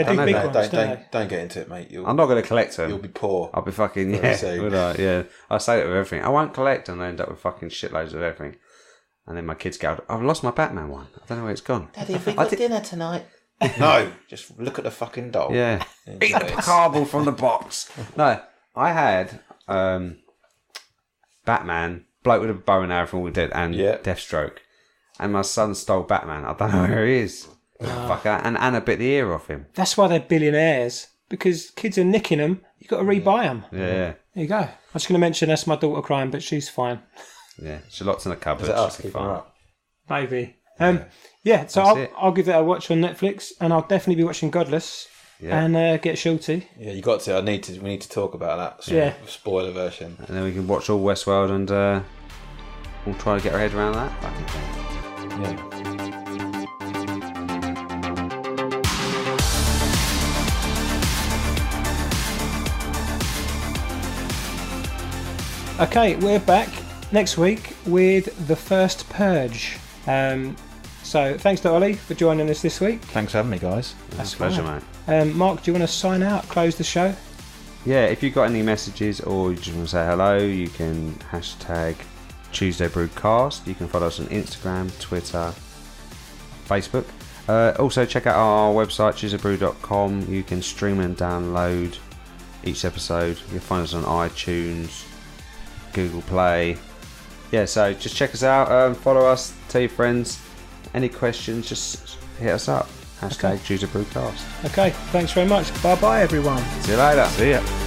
Don't get into it, mate. I'm not going to collect them. You'll be poor. I'll be fucking, would I? Yeah. I say that with everything. I won't collect and I end up with fucking shitloads of everything. And then my kids go, I've lost my Batman one. I don't know where it's gone. Daddy, have we got dinner tonight? No, just look at the fucking doll. Yeah. Eat the cardboard from the box. No, I had Batman, bloke with a bow and arrow from Walking Dead, and Deathstroke. And my son stole Batman. I don't know where he is. Fucker, and Anna bit the ear off him. That's why they're billionaires, because kids are nicking them. You've got to rebuy them. Yeah. There you go. I was going to mention that's my daughter crying, but she's fine. Yeah, she's lots in the cupboard. Is it us keeping her up? Maybe. So I'll give that a watch on Netflix, and I'll definitely be watching Godless and get Shorty. Yeah, you got to. We need to talk about that. Spoiler version, and then we can watch all Westworld, and we'll try to get our head around that. Yeah. Okay, we're back next week with The First Purge. So thanks to Olly for joining us this week. Thanks for having me, guys. That's a pleasure, mate. Mark, do you want to sign out, close the show? Yeah, if you've got any messages or you just want to say hello, you can hashtag Tuesday Broadcast. You can follow us on Instagram, Twitter, Facebook. Also, check out our website, tuesdaybrew.com. You can stream and download each episode. You'll find us on iTunes, Google Play. Yeah, so just check us out, follow us, tell your friends. Any questions, just hit us up. Hashtag Tuesday Broadcast. Okay, thanks very much. Bye bye, everyone. See you later. See ya.